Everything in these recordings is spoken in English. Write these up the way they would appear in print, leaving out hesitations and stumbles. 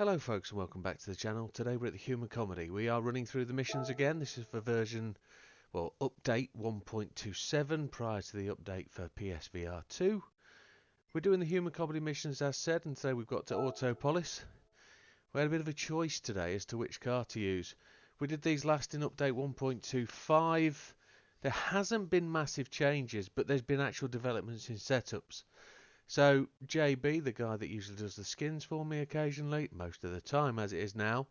Hello folks and welcome back to the channel. Today we're at the Human Comedy. We are running through the missions again. This is for version, update 1.27 prior to the update for PSVR 2. We're doing the Human Comedy missions as said, and today we've got to Autopolis. We had a bit of a choice today as to which car to use. We did these last in update 1.25. There hasn't been massive changes, but there's been actual developments in setups. So JB, the guy that usually does the skins for me occasionally, most of the time as it is now,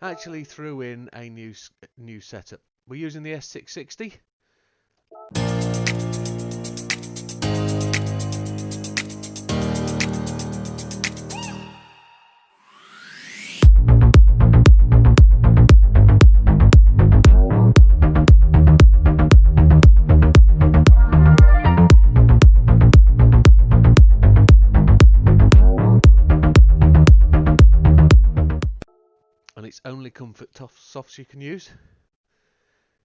actually threw in a new setup. We're using the S660. It's only comfort softs you can use.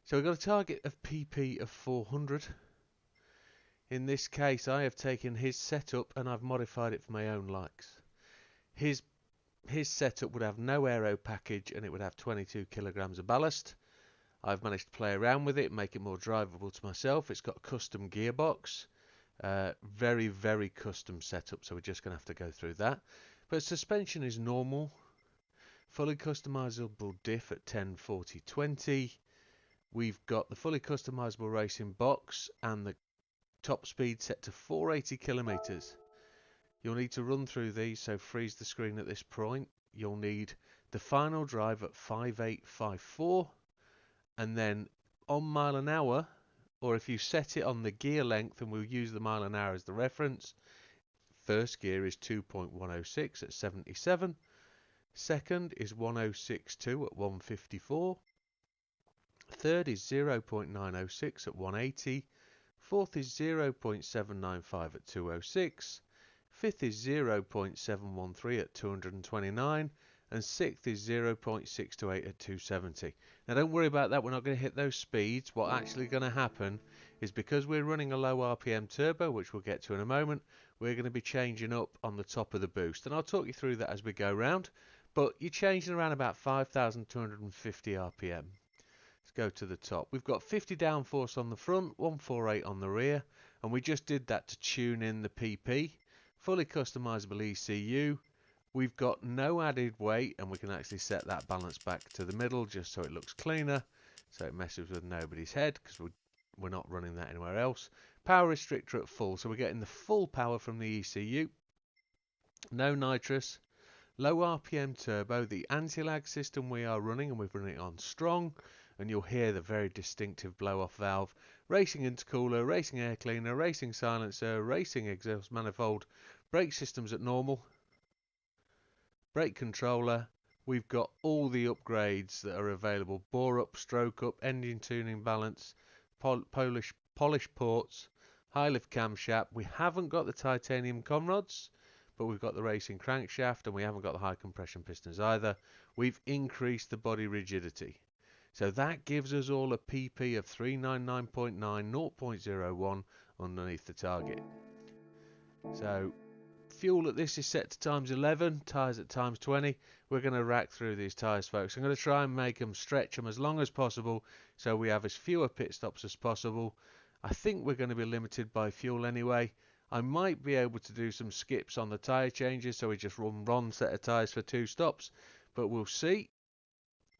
So we've got a target of PP of 400. In this case I have taken his setup and I've modified it for my own likes. His setup would have no aero package and it would have 22 kilograms of ballast. I've managed to play around with it, make it more drivable to myself. It's got a custom gearbox, very custom setup, so we're just going to have to go through that. But suspension is normal. Fully customizable diff at 10/40/20. We've got the fully customizable racing box and the top speed set to 480 kilometers. You'll need to run through these, so freeze the screen at this point. You'll need the final drive at 5854, and then on mile an hour, or if you set it on the gear length, and we'll use the mile an hour as the reference, first gear is 2.106 at 77. Second is 1062 at 154. Third is 0.906 at 180. Fourth is 0.795 at 206. Fifth is 0.713 at 229. And sixth is 0.628 at 270. Now don't worry about that, we're not going to hit those speeds. What's actually going to happen is, because we're running a low RPM turbo, which we'll get to in a moment, we're going to be changing up on the top of the boost. And I'll talk you through that as we go round. But you're changing around about 5,250 RPM. Let's go to the top. We've got 50 downforce on the front, 148 on the rear, and we just did that to tune in the PP. Fully customizable ECU. We've got no added weight, and we can actually set that balance back to the middle just so it looks cleaner, so it messes with nobody's head, because we're not running that anywhere else. Power restrictor at full, so we're getting the full power from the ECU. No nitrous. Low RPM turbo, the anti-lag system we are running, and we've run it on strong, and you'll hear the very distinctive blow-off valve. Racing intercooler, racing air cleaner, racing silencer, racing exhaust manifold, brake systems at normal, brake controller. We've got all the upgrades that are available: bore up, stroke up, engine tuning balance, polish ports, high lift camshaft. We haven't got the titanium conrods, but we've got the racing crankshaft, and we haven't got the high compression pistons either. We've increased the body rigidity. So that gives us all a PP of 399.9, 0.01 underneath the target. So fuel at this is set to times 11, tyres at times 20. We're going to rack through these tyres, folks. I'm going to try and make them, stretch them as long as possible, so we have as fewer pit stops as possible. I think we're going to be limited by fuel anyway. I might be able to do some skips on the tyre changes, so we just run one set of tyres for 2 stops, but we'll see.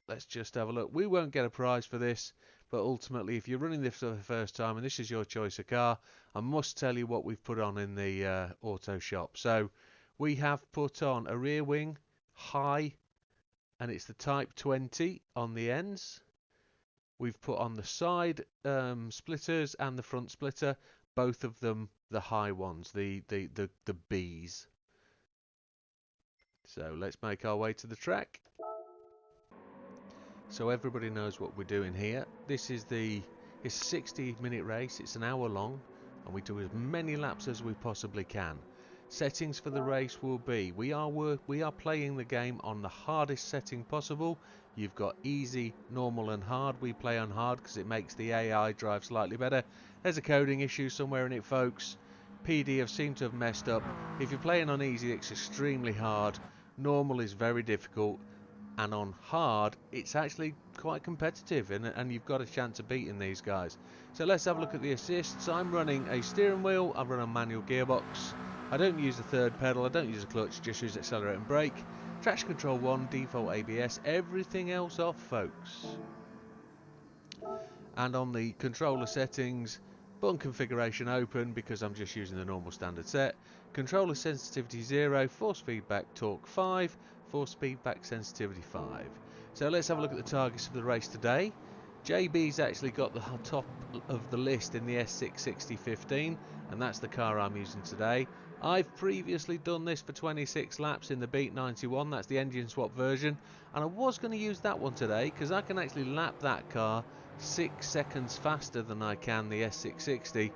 Let's just have a look. We won't get a prize for this, but ultimately, if you're running this for the first time and this is your choice of car, I must tell you what we've put on in the auto shop. So we have put on a rear wing high, and it's the Type 20 on the ends. We've put on the side splitters and the front splitter, both of them the high ones, the Bs. So let's make our way to the track. So everybody knows what we're doing here. This is it's a 60-minute race. It's an hour long, and we do as many laps as we possibly can. Settings for the race will be: we are playing the game on the hardest setting possible. You've got easy, normal, and hard. We play on hard because it makes the AI drive slightly better. There's a coding issue somewhere in it, folks. PD have seemed to have messed up. If you're playing on easy, it's extremely hard. Normal is very difficult, and on hard it's actually quite competitive, and you've got a chance of beating these guys. So let's have a look at the assists. I'm running a steering wheel, I run a manual gearbox, I don't use the third pedal, I don't use a clutch, just use accelerate and brake. Traction control 1, default ABS, everything else off, folks. And on the controller settings, button configuration open because I'm just using the normal standard set. Controller sensitivity 0, force feedback torque 5, force feedback sensitivity 5. So let's have a look at the targets for the race today. JB's actually got the top of the list in the S660 15, and that's the car I'm using today. I've previously done this for 26 laps in the Beat 91, that's the engine swap version, and I was going to use that one today because I can actually lap that car 6 seconds faster than I can the S660,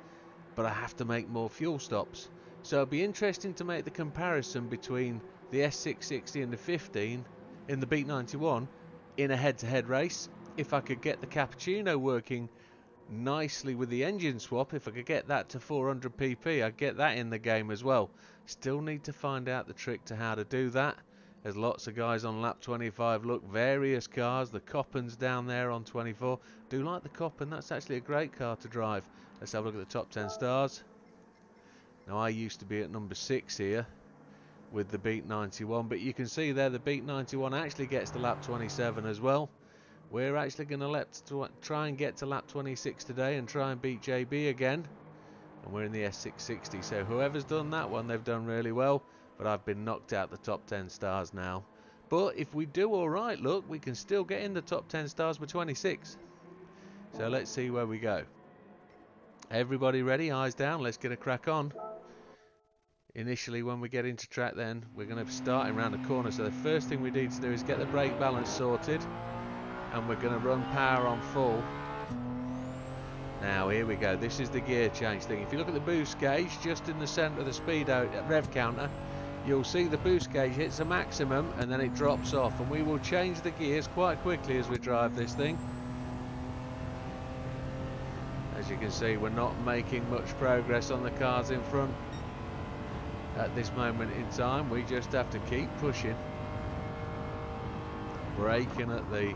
but I have to make more fuel stops. So it'll be interesting to make the comparison between the S660 and the 15 in the Beat 91 in a head-to-head race. If I could get the cappuccino working nicely with the engine swap, if I could get that to 400 pp, I'd get that in the game as well. Still need to find out the trick to how to do that. There's lots of guys on lap 25. Look, various cars. The Coppen's down there on 24. Do like the Coppen. That's actually a great car to drive. Let's have a look at the top 10 stars. Now, I used to be at number 6 here with the Beat 91, but you can see there the Beat 91 actually gets to lap 27 as well. We're actually going to try and get to lap 26 today and try and beat JB again. And we're in the S660, so whoever's done that one, they've done really well. But I've been knocked out the top 10 stars now. But if we do alright, look, we can still get in the top 10 stars with 26. So let's see where we go. Everybody ready? Eyes down, let's get a crack on. Initially, when we get into track then, we're going to be starting around the corner. So the first thing we need to do is get the brake balance sorted. And we're going to run power on full. Now here we go, this is the gear change thing. If you look at the boost gauge just in the centre of the speedo rev counter, you'll see the boost gauge hits a maximum and then it drops off, and we will change the gears quite quickly as we drive this thing. As you can see, we're not making much progress on the cars in front at this moment in time. We just have to keep pushing, braking at the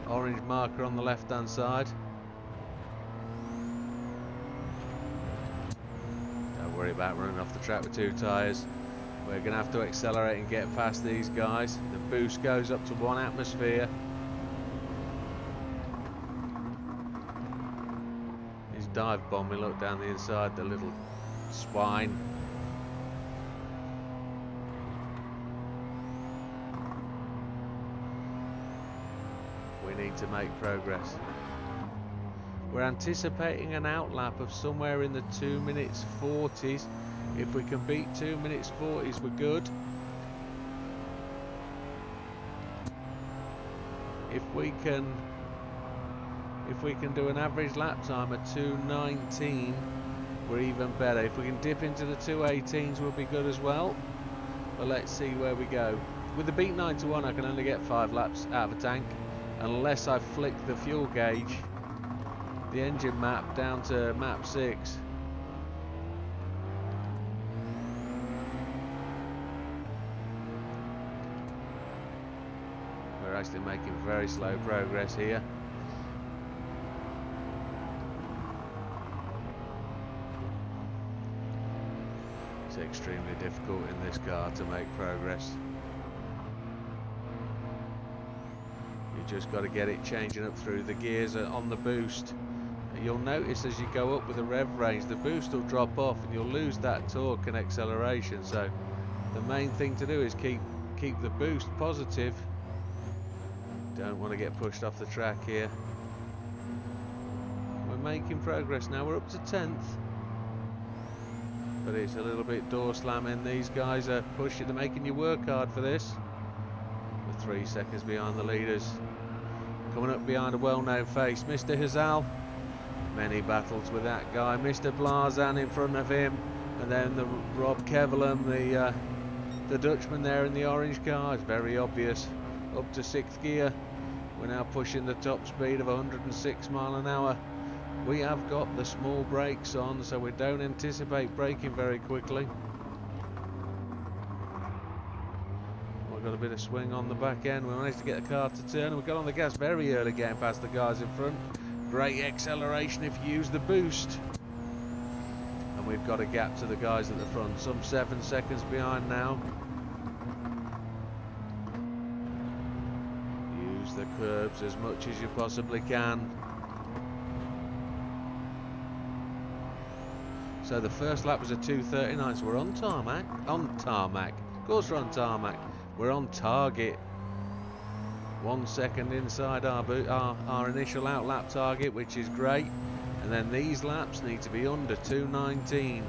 orange marker on the left hand side. Don't worry about running off the track with 2 tyres. We're going to have to accelerate and get past these guys. The boost goes up to 1 atmosphere. He's dive bombing, look down the inside, the little swine. We need to make progress. We're anticipating an outlap of somewhere in the 2 minutes 40s. If we can beat 2 minutes 40s, we're good. If we can do an average lap time of 2:19, we're even better. If we can dip into the 2:18s, we'll be good as well. But let's see where we go. With the Beat 91, I can only get 5 laps out of a tank, unless I flick the fuel gauge, the engine map, down to map 6. We're actually making very slow progress here. It's extremely difficult in this car to make progress. You just got to get it changing up through the gears on the boost. You'll notice as you go up with the rev range, the boost will drop off and you'll lose that torque and acceleration. So the main thing to do is keep the boost positive. Don't want to get pushed off the track here. We're making progress now. We're up to 10th, but it's a little bit door slamming. These guys are pushing, they're making you work hard for this. We're 3 seconds behind the leaders. Coming up behind a well-known face, Mr. Hazal. Many battles with that guy. Mr. Blazan in front of him, and then the Rob Kevelam, the Dutchman there in the orange car. It's very obvious. Up to 6th gear. We're now pushing the top speed of 106 miles an hour. We have got the small brakes on, so we don't anticipate braking very quickly. bit of swing on the back end. We managed to get the car to turn, and we got on the gas very early, getting past the guys in front. Great acceleration if you use the boost. And we've got a gap to the guys at the front, some 7 seconds behind now. Use the curbs as much as you possibly can. So the first lap was a 2:39, so we're on tarmac. Of course we're on tarmac. We're on target. 1 second inside our initial out lap target, which is great. And then these laps need to be under 2:19.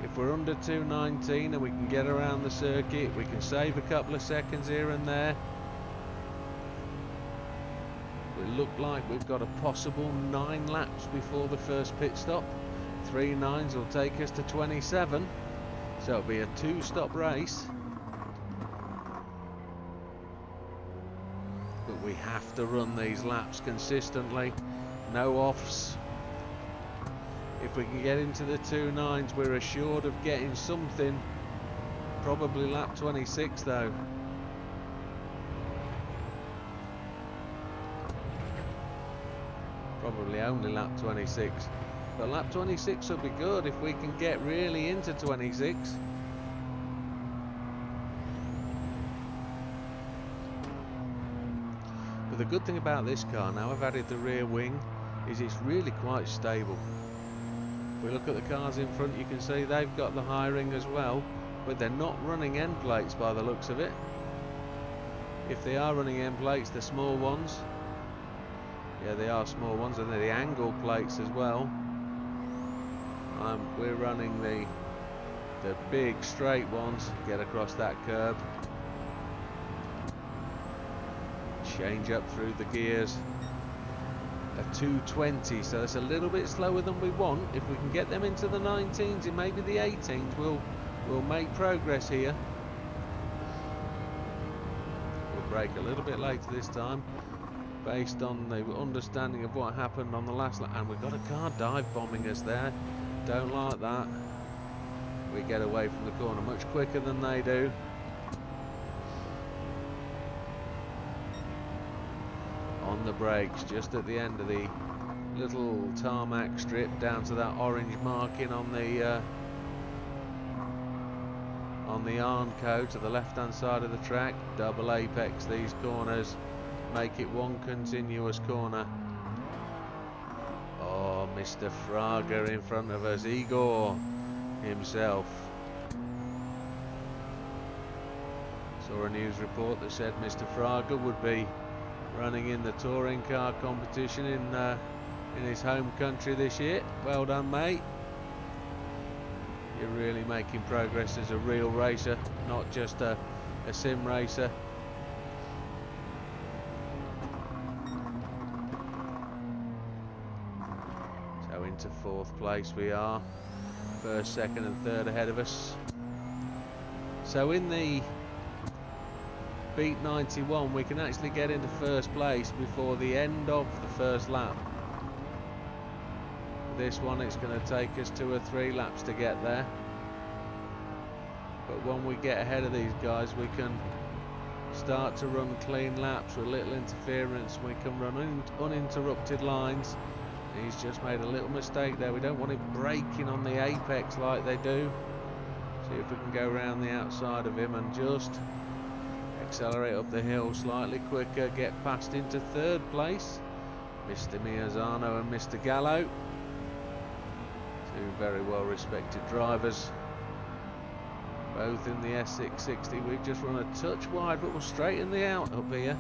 If we're under 2:19 and we can get around the circuit, we can save a couple of seconds here and there. We look like we've got a possible 9 laps before the first pit stop. 3 9s will take us to 27, so it'll be a 2-stop race. But we have to run these laps consistently, no offs. If we can get into the 2 9s, we're assured of getting something. Probably lap 26 though. Probably only lap 26. But lap 26 will be good if we can get really into 26. But the good thing about this car, now I've added the rear wing, is it's really quite stable. If we look at the cars in front, you can see they've got the high ring as well, but they're not running end plates by the looks of it. If they are running end plates, they're small ones. Yeah, they are small ones, and they're the angle plates as well. We're running the big straight ones. Get across that curb. Change up through the gears. A 220, so that's a little bit slower than we want. If we can get them into the 19s and maybe the 18s, we'll make progress here. We'll brake a little bit later this time, based on the understanding of what happened on the last lap. And we've got a car dive bombing us there. Don't like that. We get away from the corner much quicker than they do. On the brakes, just at the end of the little tarmac strip, down to that orange marking on the Armco to the left hand side of the track. Double apex these corners, make it one continuous corner. Oh, Mr. Fraga in front of us, Igor himself. Saw a news report that said Mr. Fraga would be running in the touring car competition in his home country this year. Well done, mate. You're really making progress as a real racer, not just a sim racer. So into 4th place we are. 1st, 2nd and 3rd ahead of us. So in the beat 91 we can actually get into 1st place before the end of the 1st lap. This one, it's going to take us 2 or 3 laps to get there, but when we get ahead of these guys we can start to run clean laps with little interference. We can run uninterrupted lines. He's just made a little mistake there. We don't want him braking on the apex like they do. See if we can go around the outside of him and just accelerate up the hill slightly quicker, get past into 3rd place. Mr. Miazano and Mr. Gallo, 2 very well respected drivers, both in the S660. We've just run a touch wide, but we'll straighten the out up here.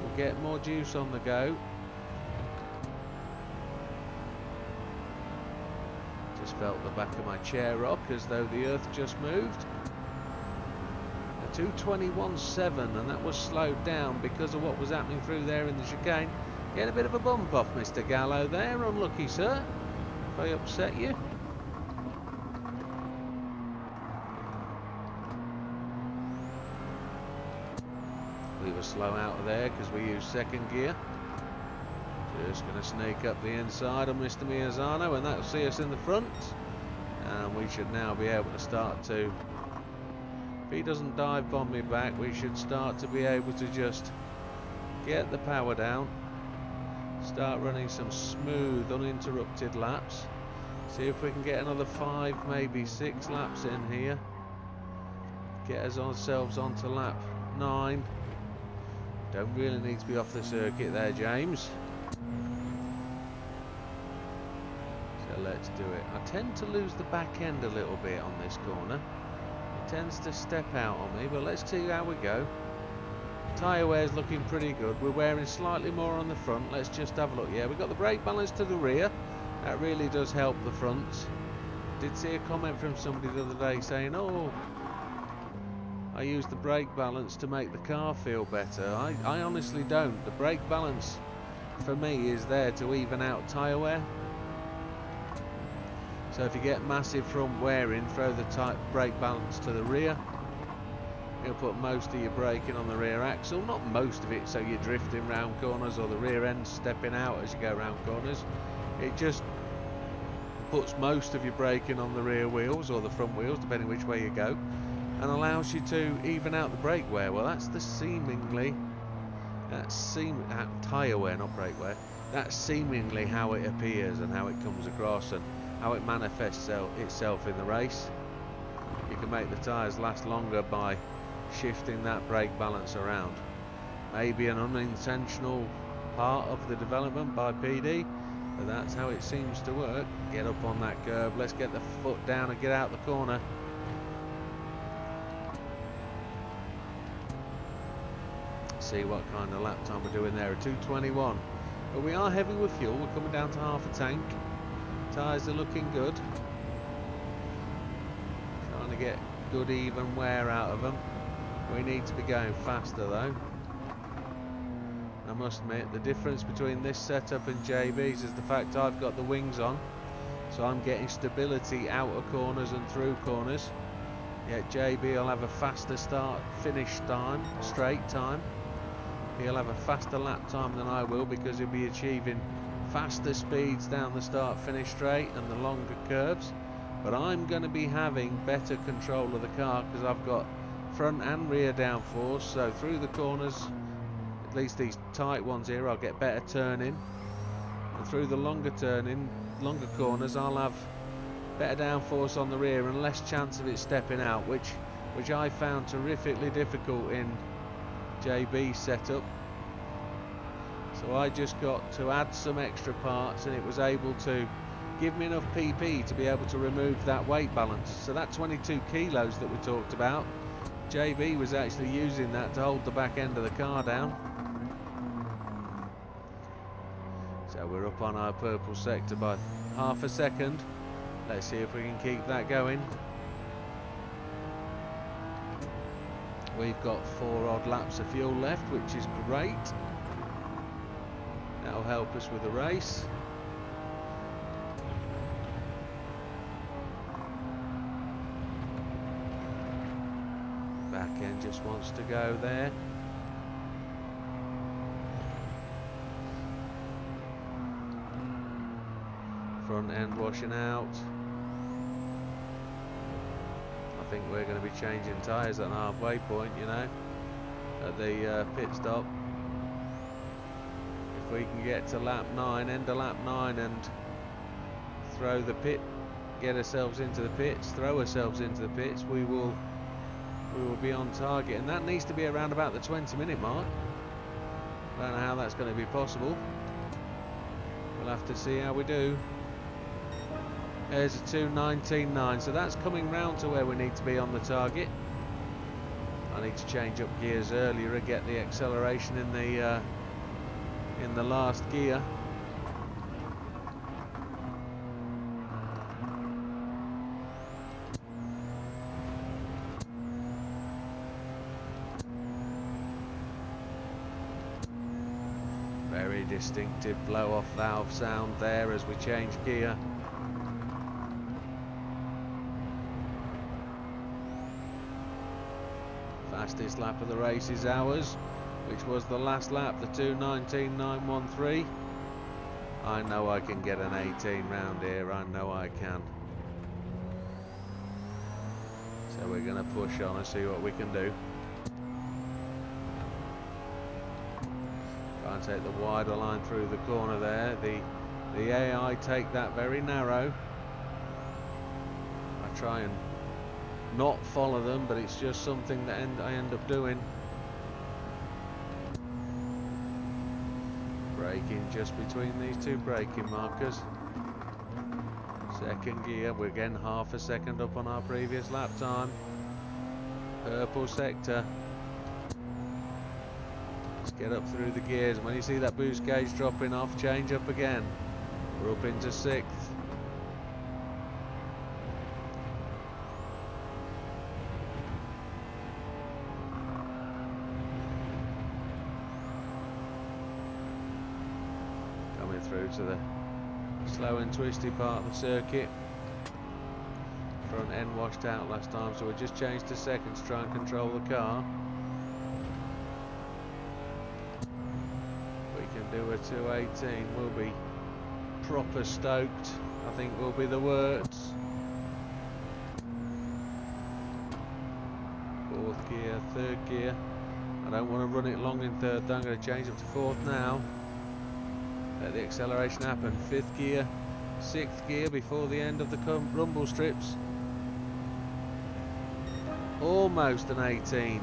We'll get more juice on the go. Just felt the back of my chair rock as though the earth just moved. 2:21.7, and that was slowed down because of what was happening through there in the chicane. Getting a bit of a bump off Mr. Gallo there. Unlucky, sir, if I upset you. We were slow out of there because we used 2nd gear. Just going to sneak up the inside of Mr. Miazano, and that'll see us in the front, and we should now be able to start to If he doesn't dive bomb me back, we should start to be able to just get the power down, start running some smooth uninterrupted laps, see if we can get another 5 maybe 6 laps in here, get us ourselves onto lap 9. Don't really need to be off the circuit there, James. So let's do it. I tend to lose the back end a little bit on this corner. It tends to step out on me, but let's see how we go. Tyre wear's looking pretty good. We're wearing slightly more on the front. Let's just have a look. Yeah, we've got the brake balance to the rear. That really does help the fronts. Did see a comment from somebody the other day saying, oh, I use the brake balance to make the car feel better. I honestly don't. The brake balance for me is there to even out tyre wear. So if you get massive front wearing, throw the brake balance to the rear. You'll put most of your braking on the rear axle, not most of it so you're drifting round corners or the rear end stepping out as you go round corners. It just puts most of your braking on the rear wheels or the front wheels, depending which way you go, and allows you to even out the brake wear. Well, that's the tyre wear, not brake wear. That's seemingly how it appears and how it comes across and how it manifests itself in the race. You can make the tyres last longer by shifting that brake balance around. Maybe an unintentional part of the development by PD, but that's how it seems to work. Get up on that curb, let's get the foot down and get out the corner. See what kind of lap time we're doing there, a 2:21. But we are heavy with fuel, we're coming down to half a tank. Tyres are looking good. Trying to get good even wear out of them. We need to be going faster though. I must admit, the difference between this setup and JB's is the fact I've got the wings on, so I'm getting stability out of corners and through corners. Yet JB will have a faster start finish time, straight time. He'll have a faster lap time than I will because he'll be achieving faster speeds down the start finish straight and the longer curves. But I'm going to be having better control of the car because I've got front and rear downforce, so through the corners, at least these tight ones here, I'll get better turning, and through the longer corners I'll have better downforce on the rear and less chance of it stepping out, which I found terrifically difficult in JB's setup. So I just got to add some extra parts and it was able to give me enough PP to be able to remove that weight balance. So that 22 kilos that we talked about, JB was actually using that to hold the back end of the car down. So we're up on our purple sector by half a second. Let's see if we can keep that going. We've got 4 odd laps of fuel left, which is great. That'll help us with the race. Back end just wants to go there. Front end washing out. I think we're going to be changing tyres at the halfway point, you know, at the pit stop. If we can get to lap 9, end of lap 9 and throw the pit, get ourselves into the pits, throw ourselves into the pits, we will be on target, and that needs to be around about the 20-minute mark. I don't know how that's going to be possible. We'll have to see how we do. There's a 2:19.9, so that's coming round to where we need to be on the target. I need to change up gears earlier and get the acceleration in the last gear. Very distinctive blow-off valve sound there as we change gear. Fastest lap of the race is ours, which was the last lap, the 2:19.913. I know I can get an 18 round here, I know I can. So we're going to push on and see what we can do. Try and take the wider line through the corner there. The AI take that very narrow. I try and not follow them, but it's just something that I end up doing. Braking just between these two braking markers. Second gear, we're getting half a second up on our previous lap time. Purple sector. Let's get up through the gears. When you see that boost gauge dropping off, change up again. We're up into 6th. Coming through to the slow and twisty part of the circuit. Front end washed out last time, so we just changed to second to try and control the car. We can do a 218. We'll be proper stoked, I think will be the words. 4th gear, 3rd gear. I don't want to run it long in 3rd, I'm going to change up to 4th now. Let the acceleration happen. 5th gear, 6th gear before the end of the rumble strips. Almost an 18.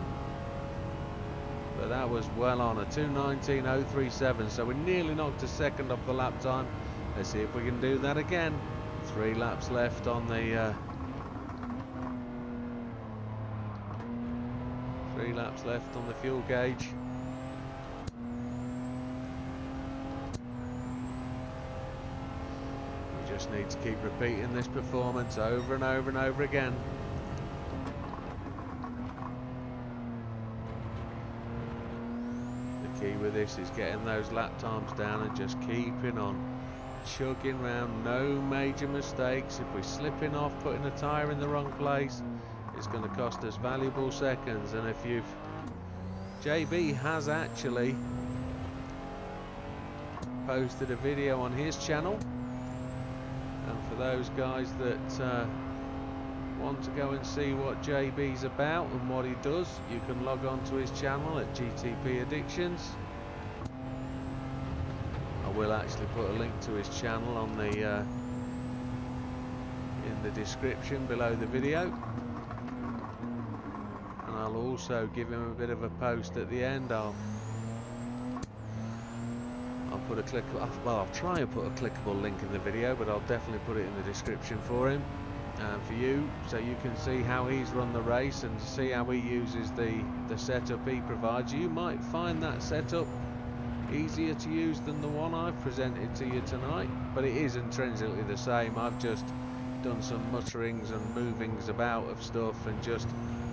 But that was well on, a 2:19.037, so we nearly knocked a second off the lap time. Let's see if we can do that again. 3 laps left on the 3 laps left on the fuel gauge. We just need to keep repeating this performance over and over and over again. The key with this is getting those lap times down and just keeping on chugging round, no major mistakes. If we're slipping off, putting a tyre in the wrong place, it's going to cost us valuable seconds. And if you've JB has actually posted a video on his channel, and for those guys that want to go and see what JB's about and what he does, you can log on to his channel at GTP Addictions. I will actually put a link to his channel on the in the description below the video, and I'll also give him a bit of a post at the end. I'll put a I'll try and put a clickable link in the video, but I'll definitely put it in the description for him and for you, so you can see how he's run the race and see how he uses the setup he provides. You might find that setup easier to use than the one I've presented to you tonight, but it is intrinsically the same. I've just done some mutterings and movings about of stuff and just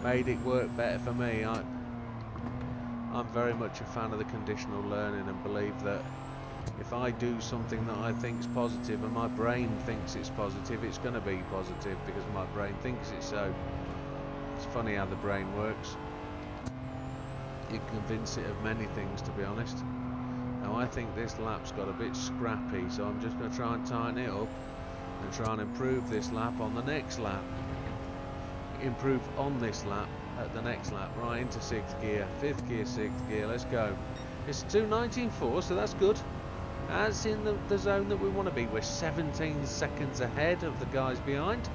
made it work better for me. I'm very much a fan of the conditional learning and believe that if I do something that I think is positive and my brain thinks it's positive, it's going to be positive because my brain thinks it's so. It's funny how the brain works. You can convince it of many things, to be honest. Now I think this lap's got a bit scrappy, so I'm just going to try and tighten it up and try and improve this lap on the next lap. Improve on this lap at the next lap, right into 6th gear, 5th gear, 6th gear, let's go. It's 2:19.4, so that's good. That's in the zone that we want to be. We're 17 seconds ahead of the guys behind.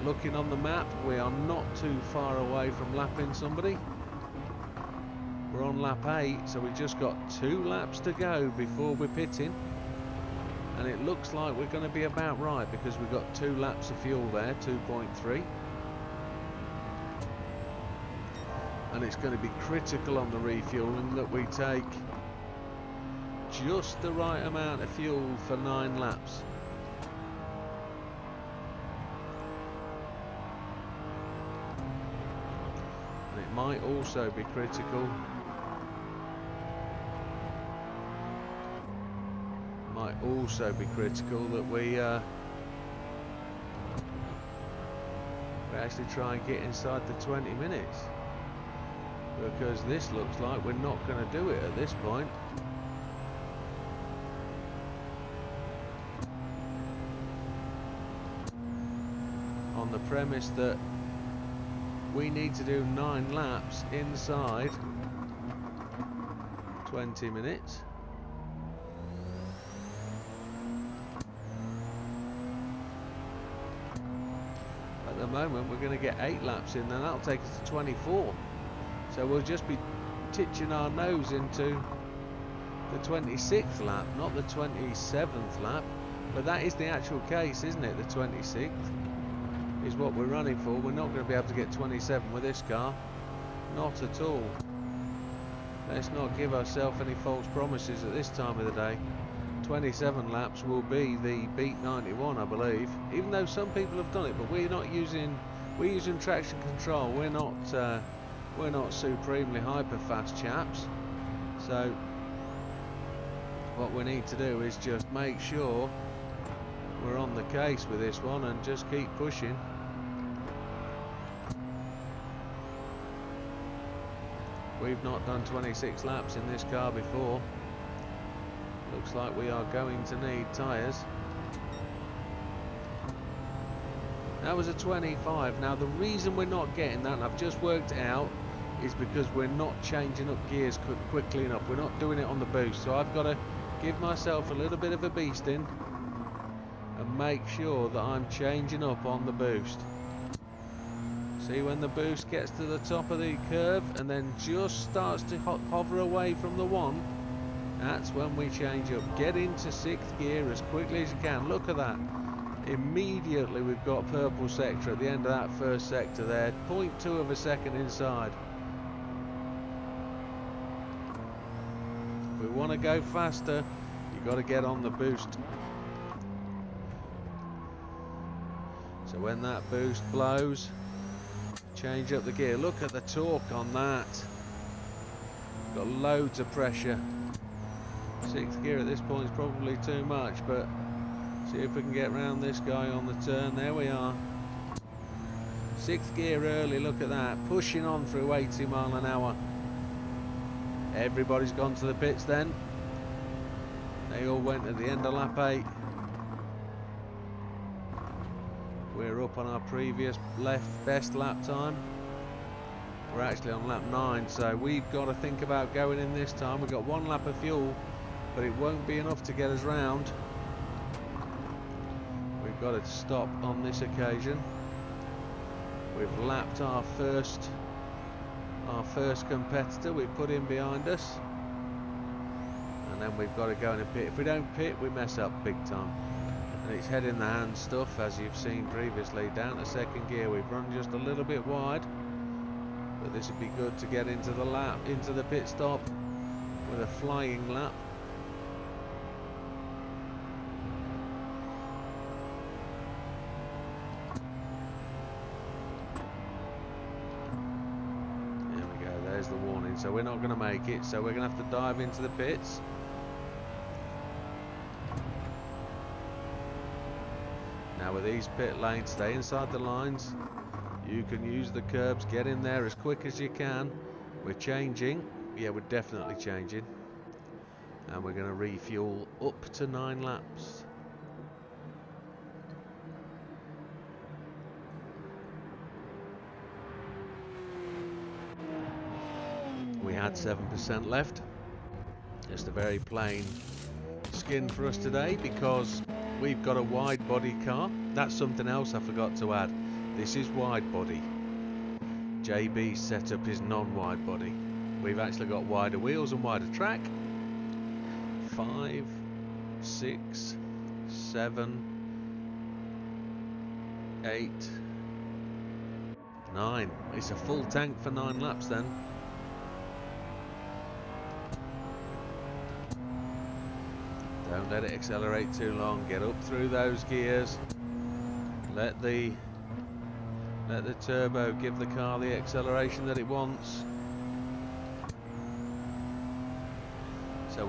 Looking on the map, we are not too far away from lapping somebody. We're on lap 8, so we just got 2 laps to go before we're pitting. And it looks like we're going to be about right because we've got 2 laps of fuel there, 2.3. And it's going to be critical on the refueling that we take just the right amount of fuel for 9 laps. And it might also be critical. Might also be critical that we actually try and get inside the 20 minutes. Because this looks like we're not going to do it at this point. On the premise that we need to do 9 laps inside 20 minutes. At the moment we're going to get 8 laps in, then that'll take us to 24. So we'll just be titching our nose into the 26th lap, not the 27th lap. But that is the actual case, isn't it? The 26th is what we're running for. We're not going to be able to get 27 with this car. Not at all. Let's not give ourselves any false promises at this time of the day. 27 laps will be the beat 91, I believe. Even though some people have done it, but we're not using. We're using traction control. We're not supremely hyper fast chaps. So what we need to do is just make sure we're on the case with this one and just keep pushing. We've not done 26 laps in this car before. Looks like we are going to need tyres. That was a 25. Now the reason we're not getting that, and I've just worked it out, is because we're not changing up gears quickly enough. We're not doing it on the boost. So I've got to give myself a little bit of a beasting and make sure that I'm changing up on the boost. See, when the boost gets to the top of the curve and then just starts to hover away from the one, that's when we change up. Get into 6th gear as quickly as you can. Look at that. Immediately we've got purple sector at the end of that first sector there. 0.2 of a second inside. If we want to go faster, you've got to get on the boost. So when that boost blows, change up the gear. Look at the torque on that. Got loads of pressure. 6th gear at this point is probably too much, but see if we can get round this guy on the turn. There we are. 6th gear early, look at that. Pushing on through 80 mile an hour. Everybody's gone to the pits then. They all went at the end of lap 8. We're up on our previous best lap time. We're actually on lap 9, so we've got to think about going in this time. We've got 1 lap of fuel, but it won't be enough to get us round. We've got to stop on this occasion. We've lapped our first competitor. We've put him behind us, and then we've got to go in a pit. If we don't pit, we mess up big time. And it's head in the hand stuff, as you've seen previously. Down to 2nd gear, we've run just a little bit wide, but this would be good to get into the pit stop with a flying lap. There we go, there's the warning. So we're not going to make it, so we're going to have to dive into the pits. Now with these pit lanes, stay inside the lines. You can use the curbs, get in there as quick as you can. We're changing. Yeah, we're definitely changing. And we're going to refuel up to 9 laps. We had 7% left. Just a very plain skin for us today because we've got a wide body car. That's something else I forgot to add. This is wide body. JB's setup is non-wide body. We've actually got wider wheels and wider track. 5, 6, 7, 8, 9. It's a full tank for 9 laps then. Don't let it accelerate too long. Get up through those gears. Let the turbo give the car the acceleration that it wants. So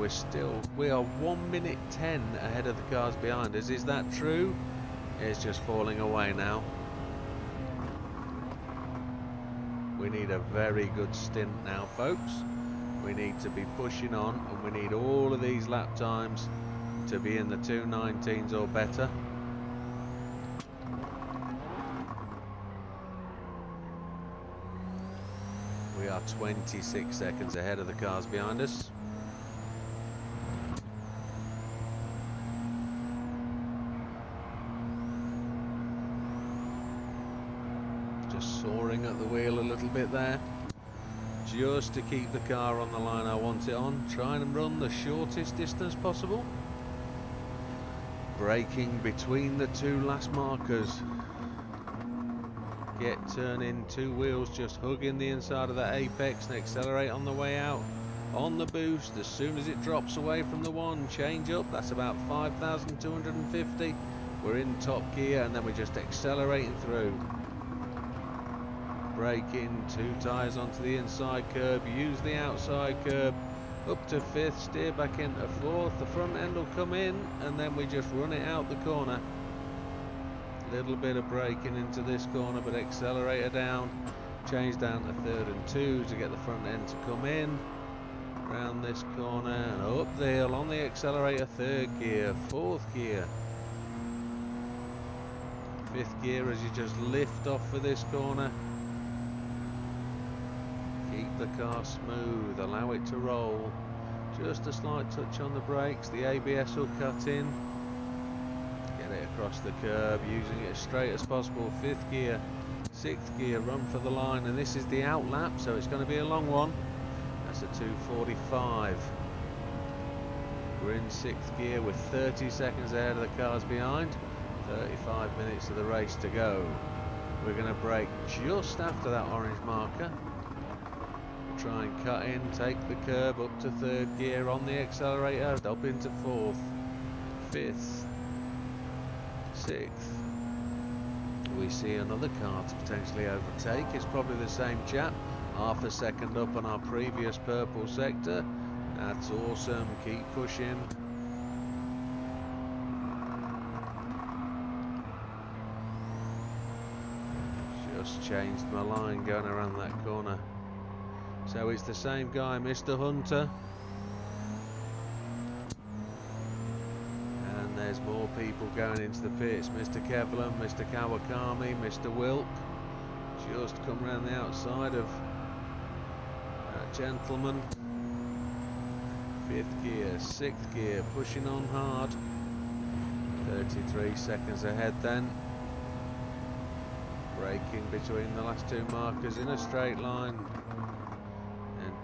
we are 1 minute 10 ahead of the cars behind us. Is that true? It's just falling away now. We need a very good stint now, folks. We need to be pushing on, and we need all of these lap times to be in the 2:19s or better. are 26 seconds ahead of the cars behind us. Just soaring at the wheel a little bit there, just to keep the car on the line I want it on, trying and run the shortest distance possible. Braking between the two last markers. Get turning, two wheels just hugging the inside of that apex, and accelerate on the way out. On the boost, as soon as it drops away from the one, change up, that's about 5,250. We're in top gear, and then we're just accelerating through. Braking, two tyres onto the inside curb, use the outside curb, up to fifth, steer back into fourth, the front end will come in, and then we just run it out the corner. Little bit of braking into this corner, but accelerator down, change down to third and two to get the front end to come in, round this corner and up the hill on the accelerator, third gear, fourth gear, fifth gear as you just lift off for this corner. Keep the car smooth, allow it to roll, just a slight touch on the brakes, the ABS will cut in. Get it across the curb, using it as straight as possible. Fifth gear, sixth gear, run for the line, and this is the out lap, so it's going to be a long one. That's a 2:45. We're in sixth gear with 30 seconds ahead of the cars behind. 35 minutes of the race to go. We're going to brake just after that orange marker. Try and cut in, take the curb up to third gear on the accelerator, up into fourth, fifth, sixth. We see another car to potentially overtake. It's probably the same chap, half a second up on our previous purple sector. That's awesome, keep pushing. Just changed my line going around that corner. So it's the same guy, Mr. Hunter. And there's more people going into the pits. Mr. Kevlin, Mr. Kawakami, Mr. Wilk. Just come around the outside of that gentleman. Fifth gear, sixth gear, pushing on hard. 33 seconds ahead then. Braking between the last two markers in a straight line.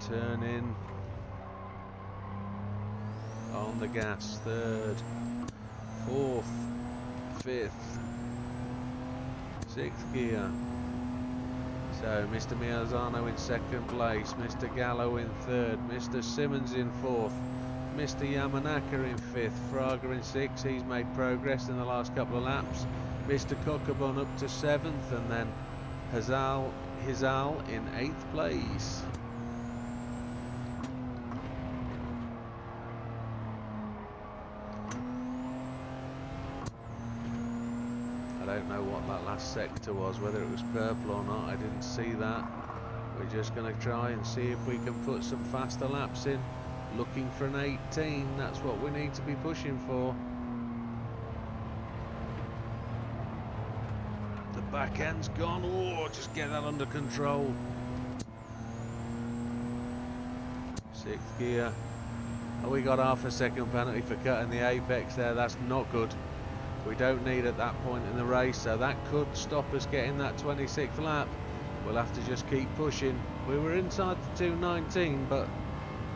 Turn in on the gas, third, fourth, fifth, sixth gear. So Mr. Miazano in second place, Mr. Gallo in third, Mr. Simmons in fourth, Mr. Yamanaka in fifth, Fraga in sixth, he's made progress in the last couple of laps, Mr. Kokobon up to seventh, and then Hizal in eighth place. I don't know what that last sector was, whether it was purple or not, I didn't see that. We're just going to try and see if we can put some faster laps in. Looking for an 18, that's what we need to be pushing for. The back end's gone, oh, just get that under control. Sixth gear. Oh, we got half a second penalty for cutting the apex there, that's not good. We don't need at that point in the race, so that could stop us getting that 26th lap. We'll have to just keep pushing. We were inside the 219, but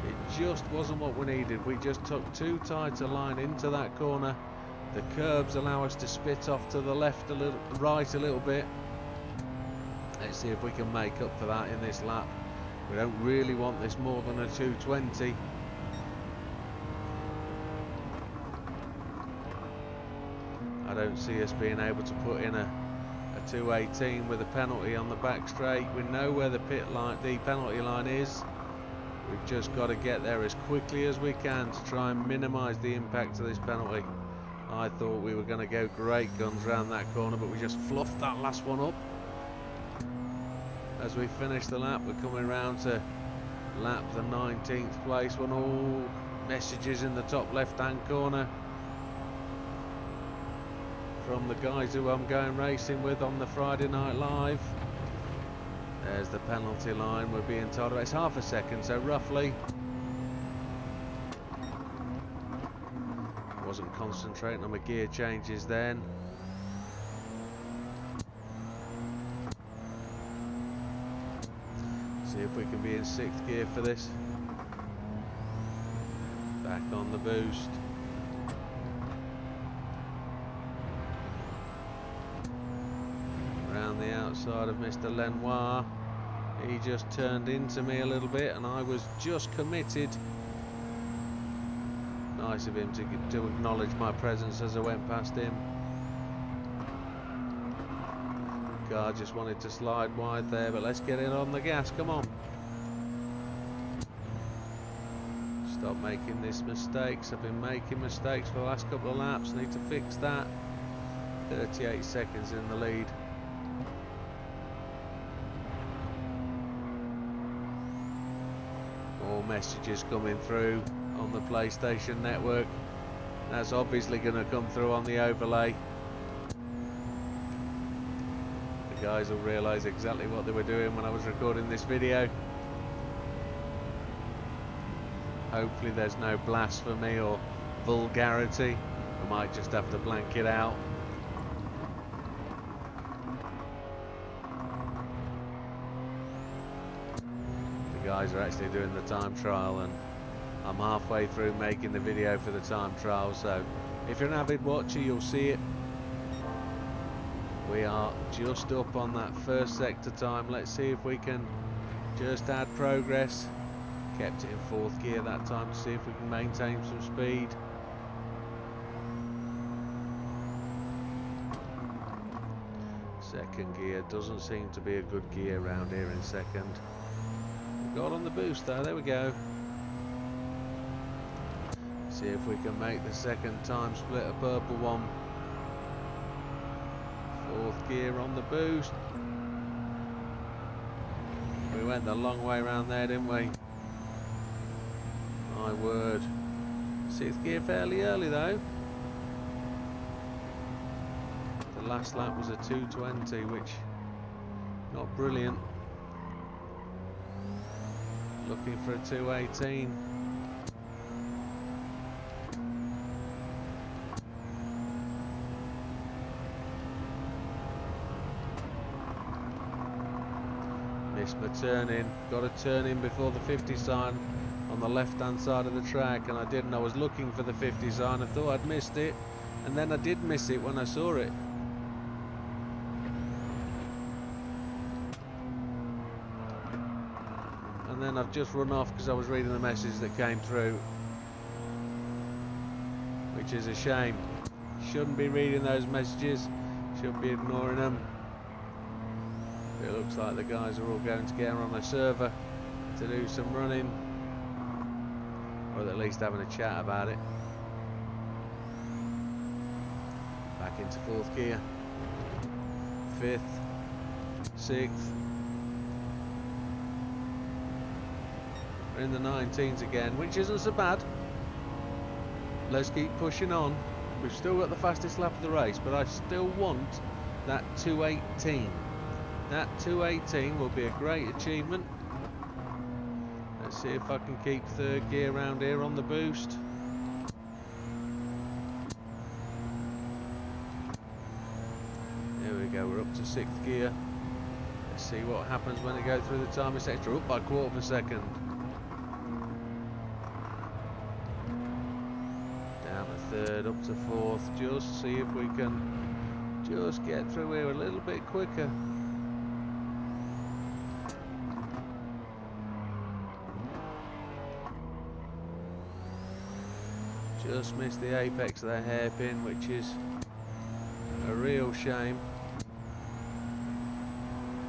it just wasn't what we needed. We just took too tight a line into that corner. The curbs allow us to spit off to the left a little, right a little bit. Let's see if we can make up for that in this lap. We don't really want this more than a 220. I don't see us being able to put in a 218 with a penalty on the back straight. We know where the penalty line is. We've just got to get there as quickly as we can to try and minimise the impact of this penalty. I thought we were going to go great guns round that corner, but we just fluffed that last one up. As we finish the lap, we're coming round to lap the 19th place one. All messages in the top left hand corner from the guys who I'm going racing with on the Friday Night Live. There's the penalty line we're being told about. It's half a second, so roughly. Wasn't concentrating on my gear changes then. See if we can be in 6th gear for this. Back on the boost. Around the outside of Mr. Lenoir. He just turned into me a little bit and I was just committed. Nice of him to acknowledge my presence as I went past him. Car just wanted to slide wide there, but let's get in on the gas, come on. Stop making these mistakes. I've been making mistakes for the last couple of laps, need to fix that. 38 seconds in the lead. More messages coming through on the PlayStation Network. That's obviously going to come through on the overlay. The guys will realise exactly what they were doing when I was recording this video. Hopefully there's no blasphemy or vulgarity. I might just have to blank it out. The guys are actually doing the time trial and I'm halfway through making the video for the time trial, so if you're an avid watcher you'll see it. We are just up on that first sector time. Let's see if we can just add progress. Kept it in 4th gear that time to see if we can maintain some speed. Second gear doesn't seem to be a good gear around here in second. We got on the boost though, there we go. See if we can make the second time split a purple one. 4th gear on the boost. We went the long way around there, didn't we? My word. 6th gear fairly early though. The last lap was a 2:20, which not brilliant. Looking for a 2:18. Missed my turn in. Got a turn in before the 50 sign on the left hand side of the track, and I didn't. I was looking for the 50 sign. I thought I'd missed it, and then I did miss it when I saw it. And then I've just run off because I was reading the message that came through, which is a shame. Shouldn't be reading those messages, should be ignoring them. It looks like the guys are all going together on a server to do some running, or at least having a chat about it. Back into 4th gear, 5th, 6th. We're in the 19s again, which isn't so bad. Let's keep pushing on. We've still got the fastest lap of the race, but I still want that 2:18. That 2:18 will be a great achievement. Let's see if I can keep 3rd gear around here on the boost. There we go, we're up to 6th gear. Let's see what happens when they go through the timing sector. Up by 1/4 of a second. Down to 3rd, up to 4th. Just see if we can just get through here a little bit quicker. Just missed the apex of the hairpin, which is a real shame.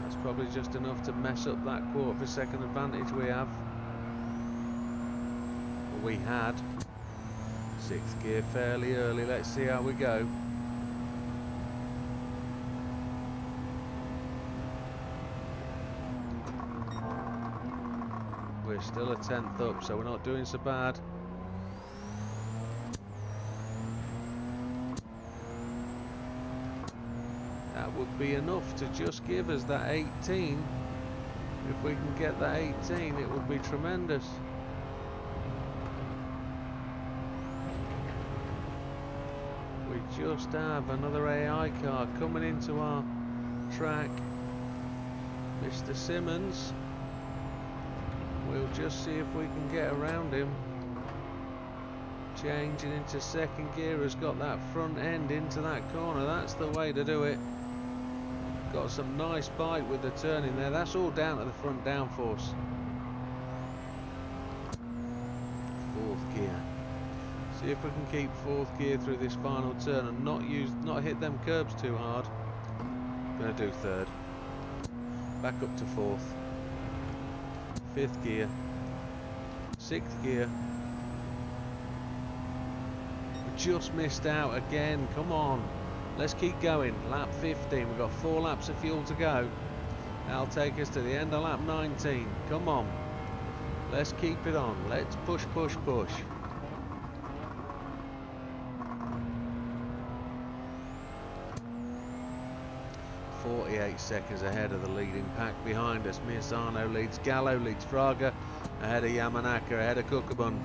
That's probably just enough to mess up that 1/4 of a second advantage we have. Or we had. 6th gear fairly early, let's see how we go. We're still a 10th up, so we're not doing so bad. That would be enough to just give us that 18. If we can get that 18, it would be tremendous. We just have another AI car coming into our track. Mr. Simmons. We'll just see if we can get around him. Changing into second gear, has got that front end into that corner. That's the way to do it. Got some nice bite with the turning there. That's all down to the front downforce. Fourth gear. See if we can keep fourth gear through this final turn and not hit them curbs too hard. Gonna do third. Back up to fourth. Fifth gear. Sixth gear. We just missed out again. Come on. Let's keep going. Lap 15. We've got 4 laps of fuel to go. That'll take us to the end of lap 19. Come on. Let's keep it on. Let's push, push, push. .48 seconds ahead of the leading pack behind us. Miasano leads, Gallo leads, Fraga ahead of Yamanaka, ahead of Kukabun.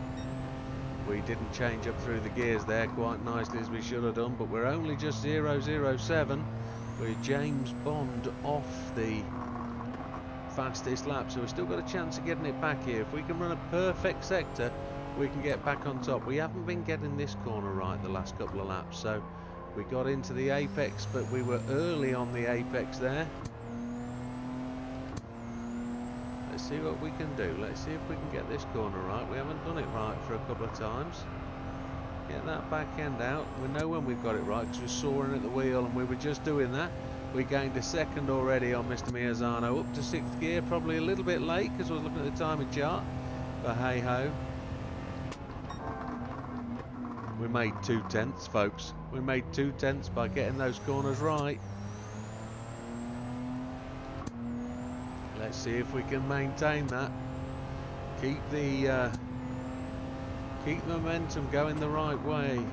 We didn't change up through the gears there quite nicely as we should have done, but we're only just 0.007 with James Bond off the fastest lap, so we've still got a chance of getting it back here. If we can run a perfect sector, we can get back on top. We haven't been getting this corner right the last couple of laps, so we got into the apex, but we were early on the apex there. Let's see what we can do. Let's see if we can get this corner right. We haven't done it right for a couple of times. Get that back end out. We know when we've got it right because we're soaring at the wheel, and we were just doing that. We gained a second already on Mr. Miasano. Up to 6th gear, probably a little bit late because I was looking at the timing chart. But hey ho. We made 2/10, folks. We made 2/10 by getting those corners right. Let's see if we can maintain that. Keep the momentum going the right way.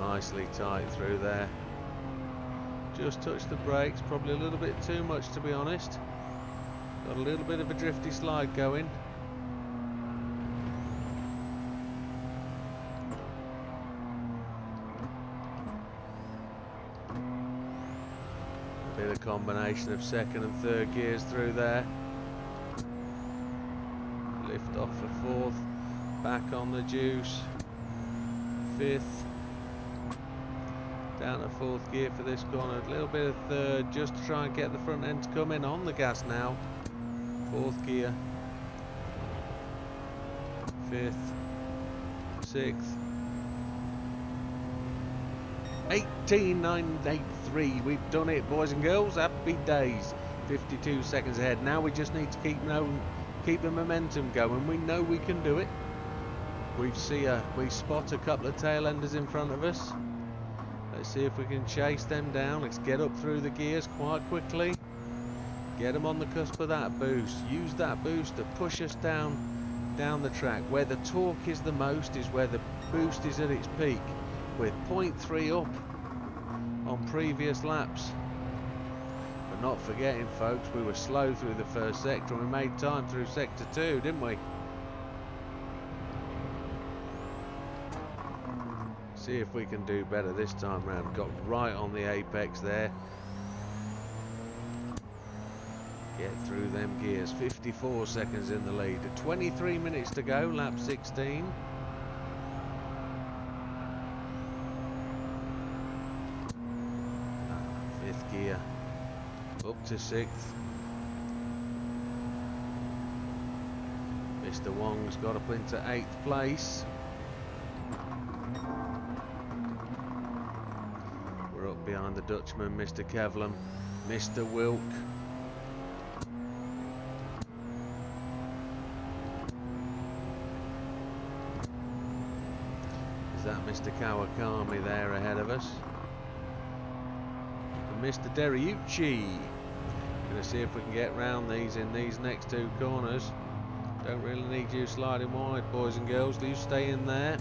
Nicely tight through there. Just touched the brakes, probably a little bit too much to be honest. Got a little bit of a drifty slide going. Bit of combination of second and third gears through there. Lift off for fourth. Back on the juice. Fifth. Down to fourth gear for this corner. A little bit of third just to try and get the front end to come in on the gas now. Fourth gear. Fifth. Sixth. 18.983. We've done it, boys and girls. Happy days. 52 seconds ahead. Now we just need to keep the momentum going. We know we can do it. We spot a couple of tail enders in front of us. Let's see if we can chase them down. Let's get up through the gears quite quickly. Get them on the cusp of that boost. Use that boost to push us down the track. Where the torque is the most is where the boost is at its peak. With 0.3 up on previous laps. But not forgetting, folks, we were slow through the first sector and we made time through sector 2, didn't we? See if we can do better this time round. Got right on the apex there. Get through them gears. 54 seconds in the lead. 23 minutes to go, lap 16. Gear up to 6th. Mr. Wong's got up into 8th place. We're up behind the Dutchman, Mr. Kevlam, Mr. Wilk. Is that Mr. Kawakami there ahead of us? Mr. Deriucci. Gonna see if we can get round these in these next 2 corners. Don't really need you sliding wide, boys and girls. Do you stay in there?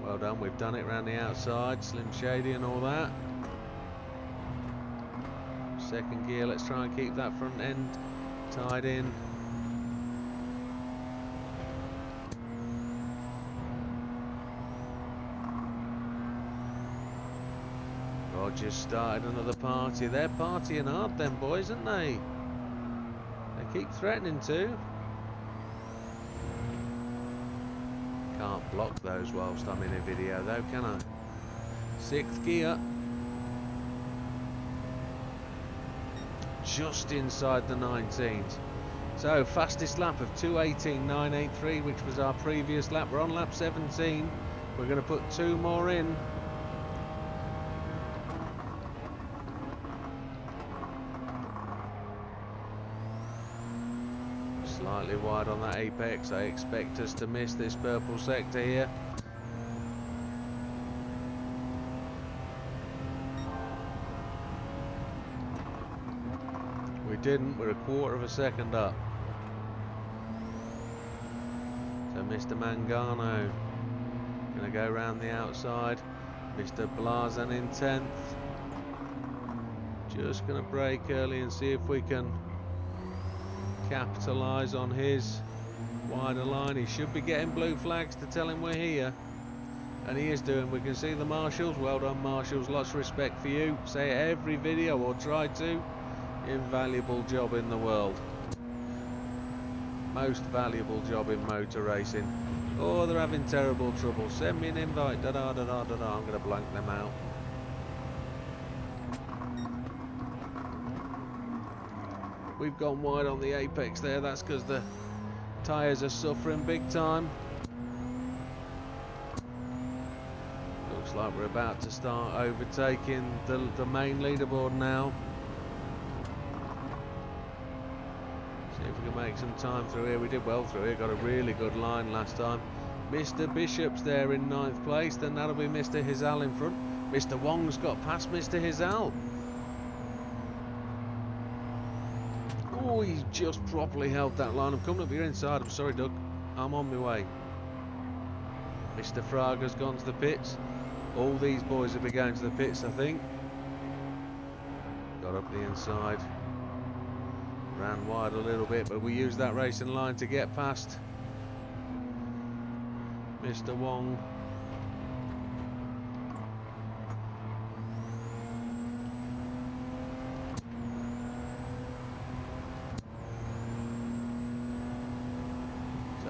Well done, we've done it round the outside. Slim Shady and all that. Second gear, let's try and keep that front end tied in. Roger's started another party. They're partying hard then, boys, aren't they? They keep threatening to. Can't block those whilst I'm in a video though, can I? Sixth gear. Just inside the 19s. So fastest lap of 2:18.983, which was our previous lap. We're on lap 17. We're going to put 2 more in. Slightly wide on that apex. I expect us to miss this purple sector here. We didn't. We're a quarter of a second up. So Mr. Mangano going to go around the outside. Mr. Blazan in 10th. Just going to brake early and see if we can capitalise on his wider line. He should be getting blue flags to tell him we're here, and he is doing. We can see the marshals. Well done, marshals. Lots of respect for you. Say it every video, or try to. Invaluable job in the world. Most valuable job in motor racing. Oh, they're having terrible trouble. Send me an invite. Da da da da da da. I'm going to blank them out. We've gone wide on the apex there. That's because the tyres are suffering big time. Looks like we're about to start overtaking the main leaderboard now. See if we can make some time through here. We did well through here. Got a really good line last time. Mr. Bishop's there in 9th place. Then that'll be Mr. Hizal in front. Mr. Wong's got past Mr. Hizal. Oh, he's just properly held that line. I'm coming up your inside. I'm sorry, Doug. I'm on my way. Mr. Fraga's gone to the pits. All these boys will be going to the pits, I think. Got up the inside. Ran wide a little bit, but we used that racing line to get past Mr. Wong.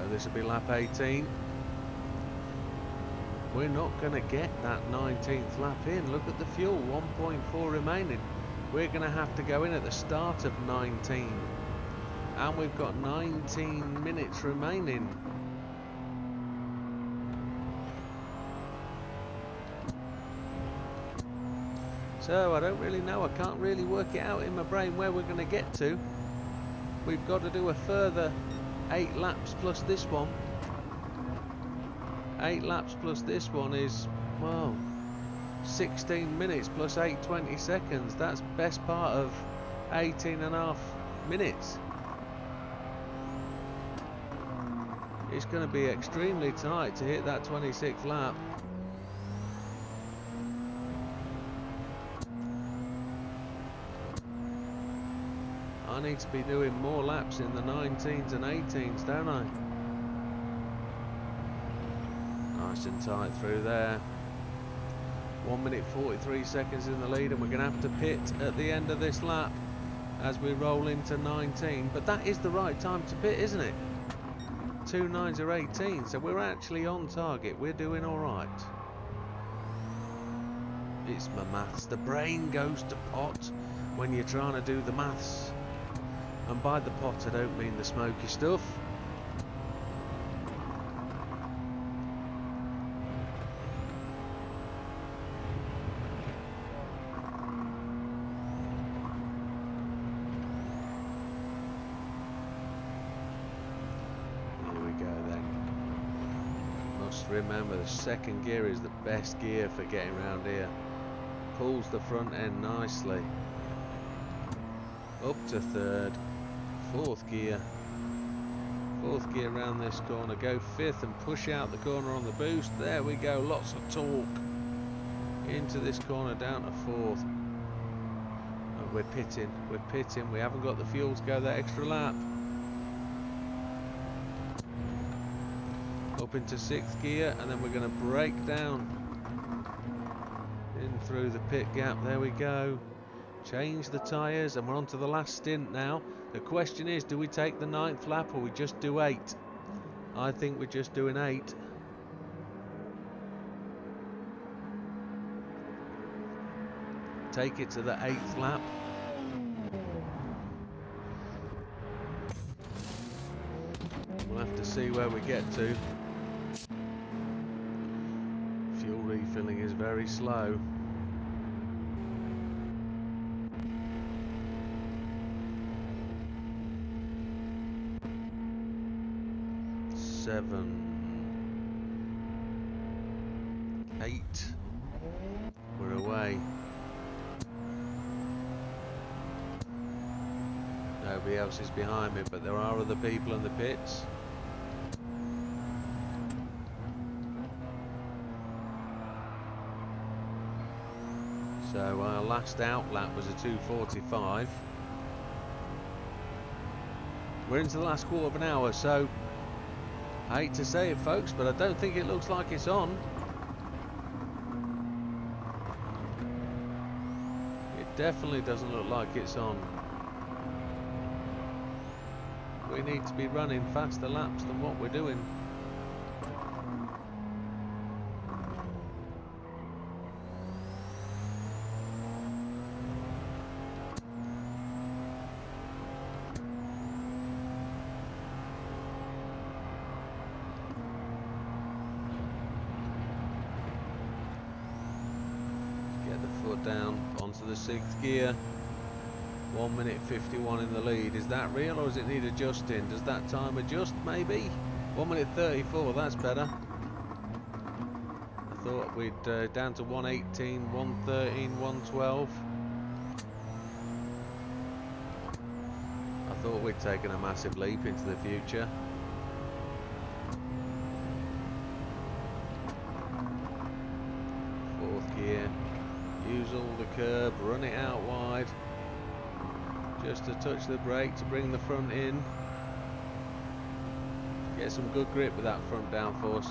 This will be lap 18. We're not going to get that 19th lap in. Look at the fuel, 1.4 remaining. We're going to have to go in at the start of 19. And we've got 19 minutes remaining. So I don't really know. I can't really work it out in my brain where we're going to get to. We've got to do a further 8 laps plus this one. 8 laps plus this one is, well, 16 minutes plus 8:20 seconds. That's best part of 18.5 minutes. It's going to be extremely tight to hit that 26th lap. I need to be doing more laps in the 19s and 18s, don't I? Nice and tight through there. 1 minute 43 seconds in the lead, and we're going to have to pit at the end of this lap as we roll into 19. But that is the right time to pit, isn't it? 2 9s are 18, so we're actually on target. We're doing all right. It's my maths. The brain goes to pot when you're trying to do the maths. And by the pot, I don't mean the smoky stuff. Here we go then. Must remember the second gear is the best gear for getting around here. Pulls the front end nicely. Up to third. Fourth gear around this corner, go 5th and push out the corner on the boost. There we go, lots of torque into this corner down to 4th. we're pitting, we haven't got the fuel to go that extra lap. Up into 6th gear, and then we're going to brake down in through the pit gap. There we go. Change the tyres, and we're on to the last stint now. The question is, do we take the 9th lap, or we just do 8? I think we're just doing 8. Take it to the 8th lap. We'll have to see where we get to. Fuel refilling is very slow. Seven, 8. We're away. Nobody else is behind me, but there are other people in the pits. So our last out lap was a 2:45. We're into the last quarter of an hour, so I hate to say it, folks, but I don't think it looks like it's on. It definitely doesn't look like it's on. We need to be running faster laps than what we're doing. Down onto the 6th gear. 1 minute 51 in the lead. Is that real, or does it need adjusting? Does that time adjust? Maybe. 1 minute 34. That's better. I thought we'd down to 1:18, 1:13, 1:12. I thought we'd taken a massive leap into the future. Fourth gear. Use all the curb, run it out wide, just to touch the brake to bring the front in. Get some good grip with that front downforce.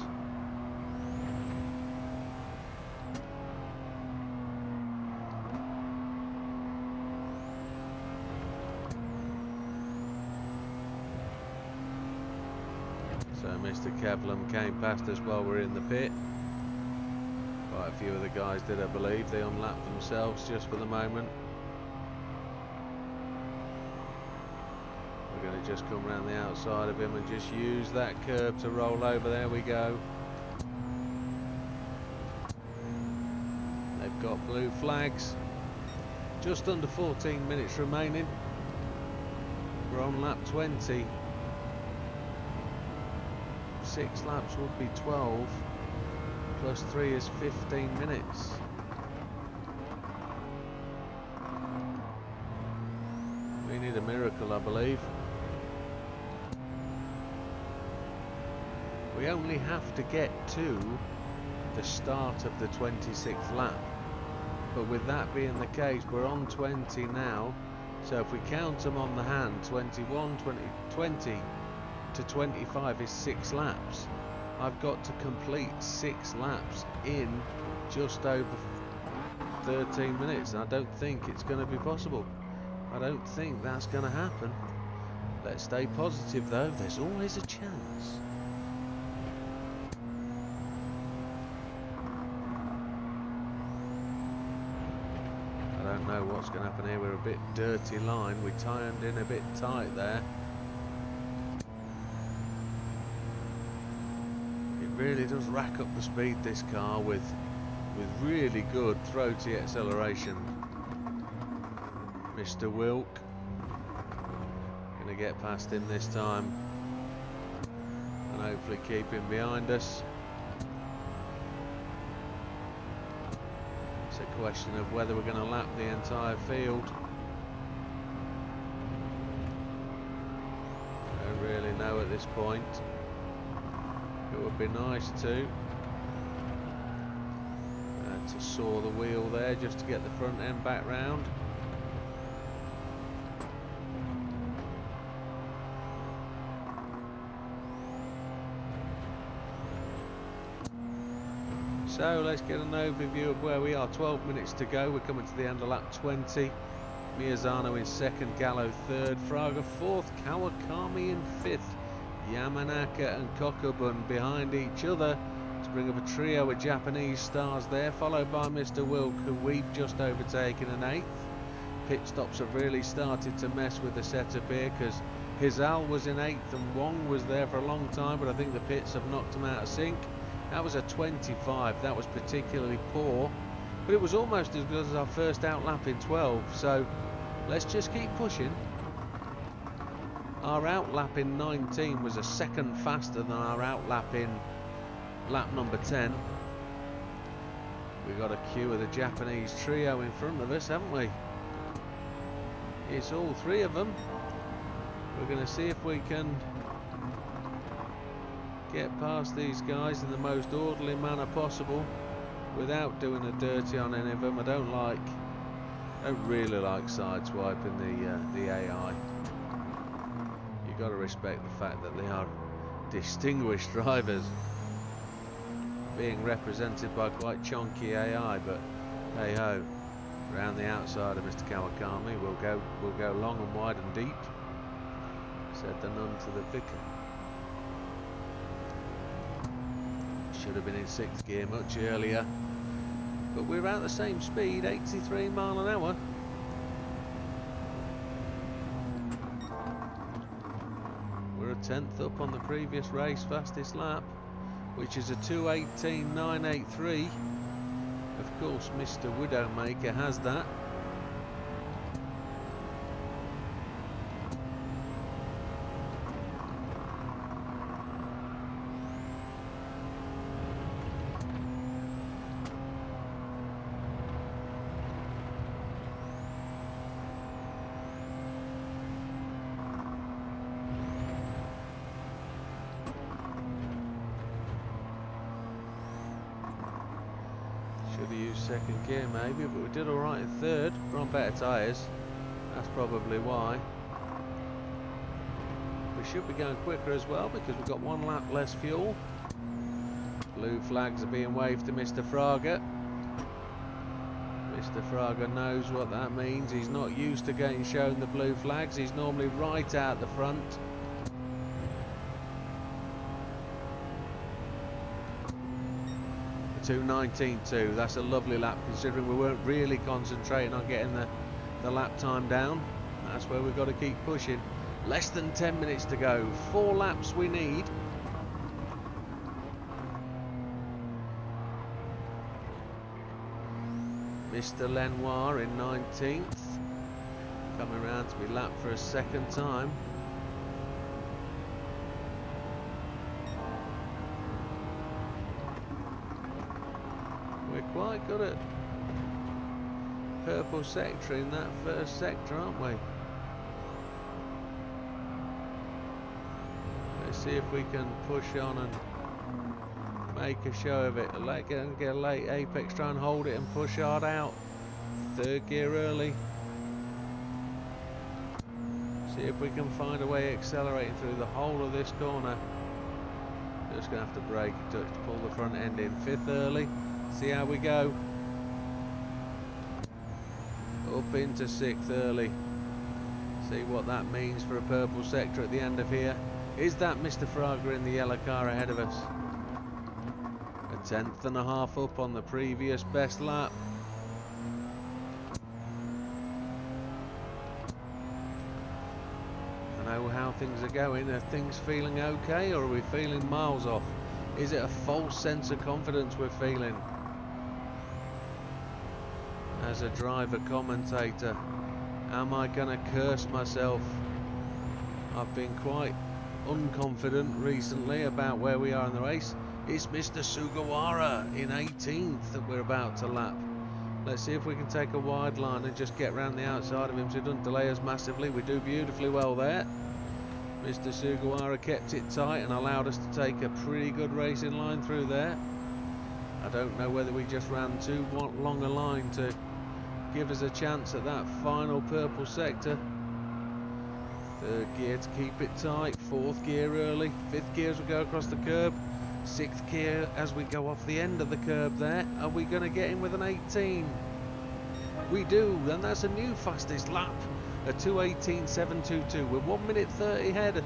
So Mr. Kevlam came past us while we're in the pit. Quite a few of the guys did, I believe. They unlapped themselves just for the moment. We're going to just come around the outside of him and just use that curb to roll over. There we go. They've got blue flags. Just under 14 minutes remaining. We're on lap 20. 6 laps would be 12. Plus 3 is 15 minutes. We need a miracle, I believe. We only have to get to the start of the 26th lap. But with that being the case, we're on 20 now. So if we count them on the hand, 21, 20 to 25 is 6 laps. I've got to complete 6 laps in just over 13 minutes. I don't think it's going to be possible. I don't think that's going to happen. Let's stay positive though. There's always a chance. I don't know what's going to happen here. We're a bit dirty line. We timed in a bit tight there. Really does rack up the speed, this car, with really good throaty acceleration. Mr. Wilk, gonna get past him this time and hopefully keep him behind us. It's a question of whether we're going to lap the entire field. I don't really know at this point. It would be nice to saw the wheel there just to get the front end back round. So let's get an overview of where we are. 12 minutes to go. We're coming to the end of lap 20. Miyazano in second, Gallo third, Fraga fourth, Kawakami in fifth, Yamanaka and Kokubun behind each other to bring up a trio of Japanese stars there, followed by Mr. Wilk, who we've just overtaken in eighth. Pit stops have really started to mess with the setup here, because Hizal was in eighth and Wong was there for a long time, but I think the pits have knocked him out of sync. That was a 25, that was particularly poor, but it was almost as good as our first out lap in 12, so let's just keep pushing. Our out lap in 19 was a second faster than our out lap in lap number 10. We've got a queue of the Japanese trio in front of us, haven't we? It's all three of them. We're going to see if we can get past these guys in the most orderly manner possible without doing a dirty on any of them. I don't really like sideswiping the AI. You've got to respect the fact that they are distinguished drivers being represented by quite chonky AI, but hey ho, round the outside of Mr. Kawakami we'll go long and wide and deep, said the nun to the vicar. Should have been in sixth gear much earlier, but we're at the same speed, 83 mile an hour. We're a tenth up on the previous race fastest lap, which is a 2:18.983. Of course, Mr. Widdowmaker has that. Should have used second gear maybe, but we did alright in third. We're on better tyres, that's probably why. We should be going quicker as well, because we've got one lap less fuel. Blue flags are being waved to Mr. Fraga. Mr. Fraga knows what that means. He's not used to getting shown the blue flags. He's normally right out the front. A 2:19.2, that's a lovely lap, considering we weren't really concentrating on getting the lap time down. That's where we've got to keep pushing. Less than 10 minutes to go, 4 laps we need. Mr. Lenoir in 19th, coming around to be lapped for a second time. We're quite good at purple sector in that first sector, aren't we? Let's see if we can push on and make a show of it. Get a late apex, try and hold it and push hard out. Third gear early. See if we can find a way accelerating through the whole of this corner. Just going to have to brake a touch to pull the front end in. Fifth early. See how we go. Up into sixth early. See what that means for a purple sector at the end of here. Is that Mr. Fraga in the yellow car ahead of us? A tenth and a half up on the previous best lap. I know how things are going. Are things feeling okay, or are we feeling miles off? Is it a false sense of confidence we're feeling? As a driver commentator, am I going to curse myself? I've been quite unconfident recently about where we are in the race. It's Mr. Sugawara in 18th that we're about to lap. Let's see if we can take a wide line and just get round the outside of him so he doesn't delay us massively. We do beautifully well there. Mr. Sugawara kept it tight and allowed us to take a pretty good racing line through there. I don't know whether we just ran too long a line to give us a chance at that final purple sector. Third gear to keep it tight, fourth gear early, fifth gear as we go across the curb. 6th gear as we go off the end of the curb there. Are we going to get in with an 18? We do, and that's a new fastest lap, a 2:18.722. We're 1 minute 30 ahead,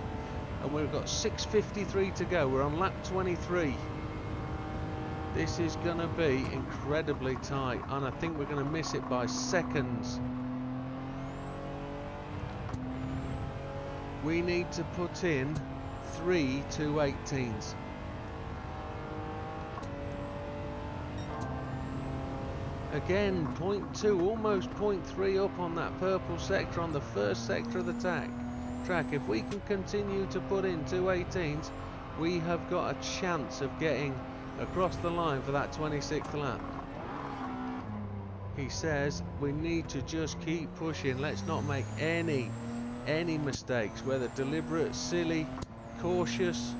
and we've got 6:53 to go. We're on lap 23. This is going to be incredibly tight, and I think we're going to miss it by seconds. We need to put in 3 2:18s. Again, 0.2, almost 0.3 up on that purple sector on the first sector of the track. If we can continue to put in 2:18s, we have got a chance of getting across the line for that 26th lap. He says we need to just keep pushing. Let's not make any mistakes, whether deliberate, silly, cautious.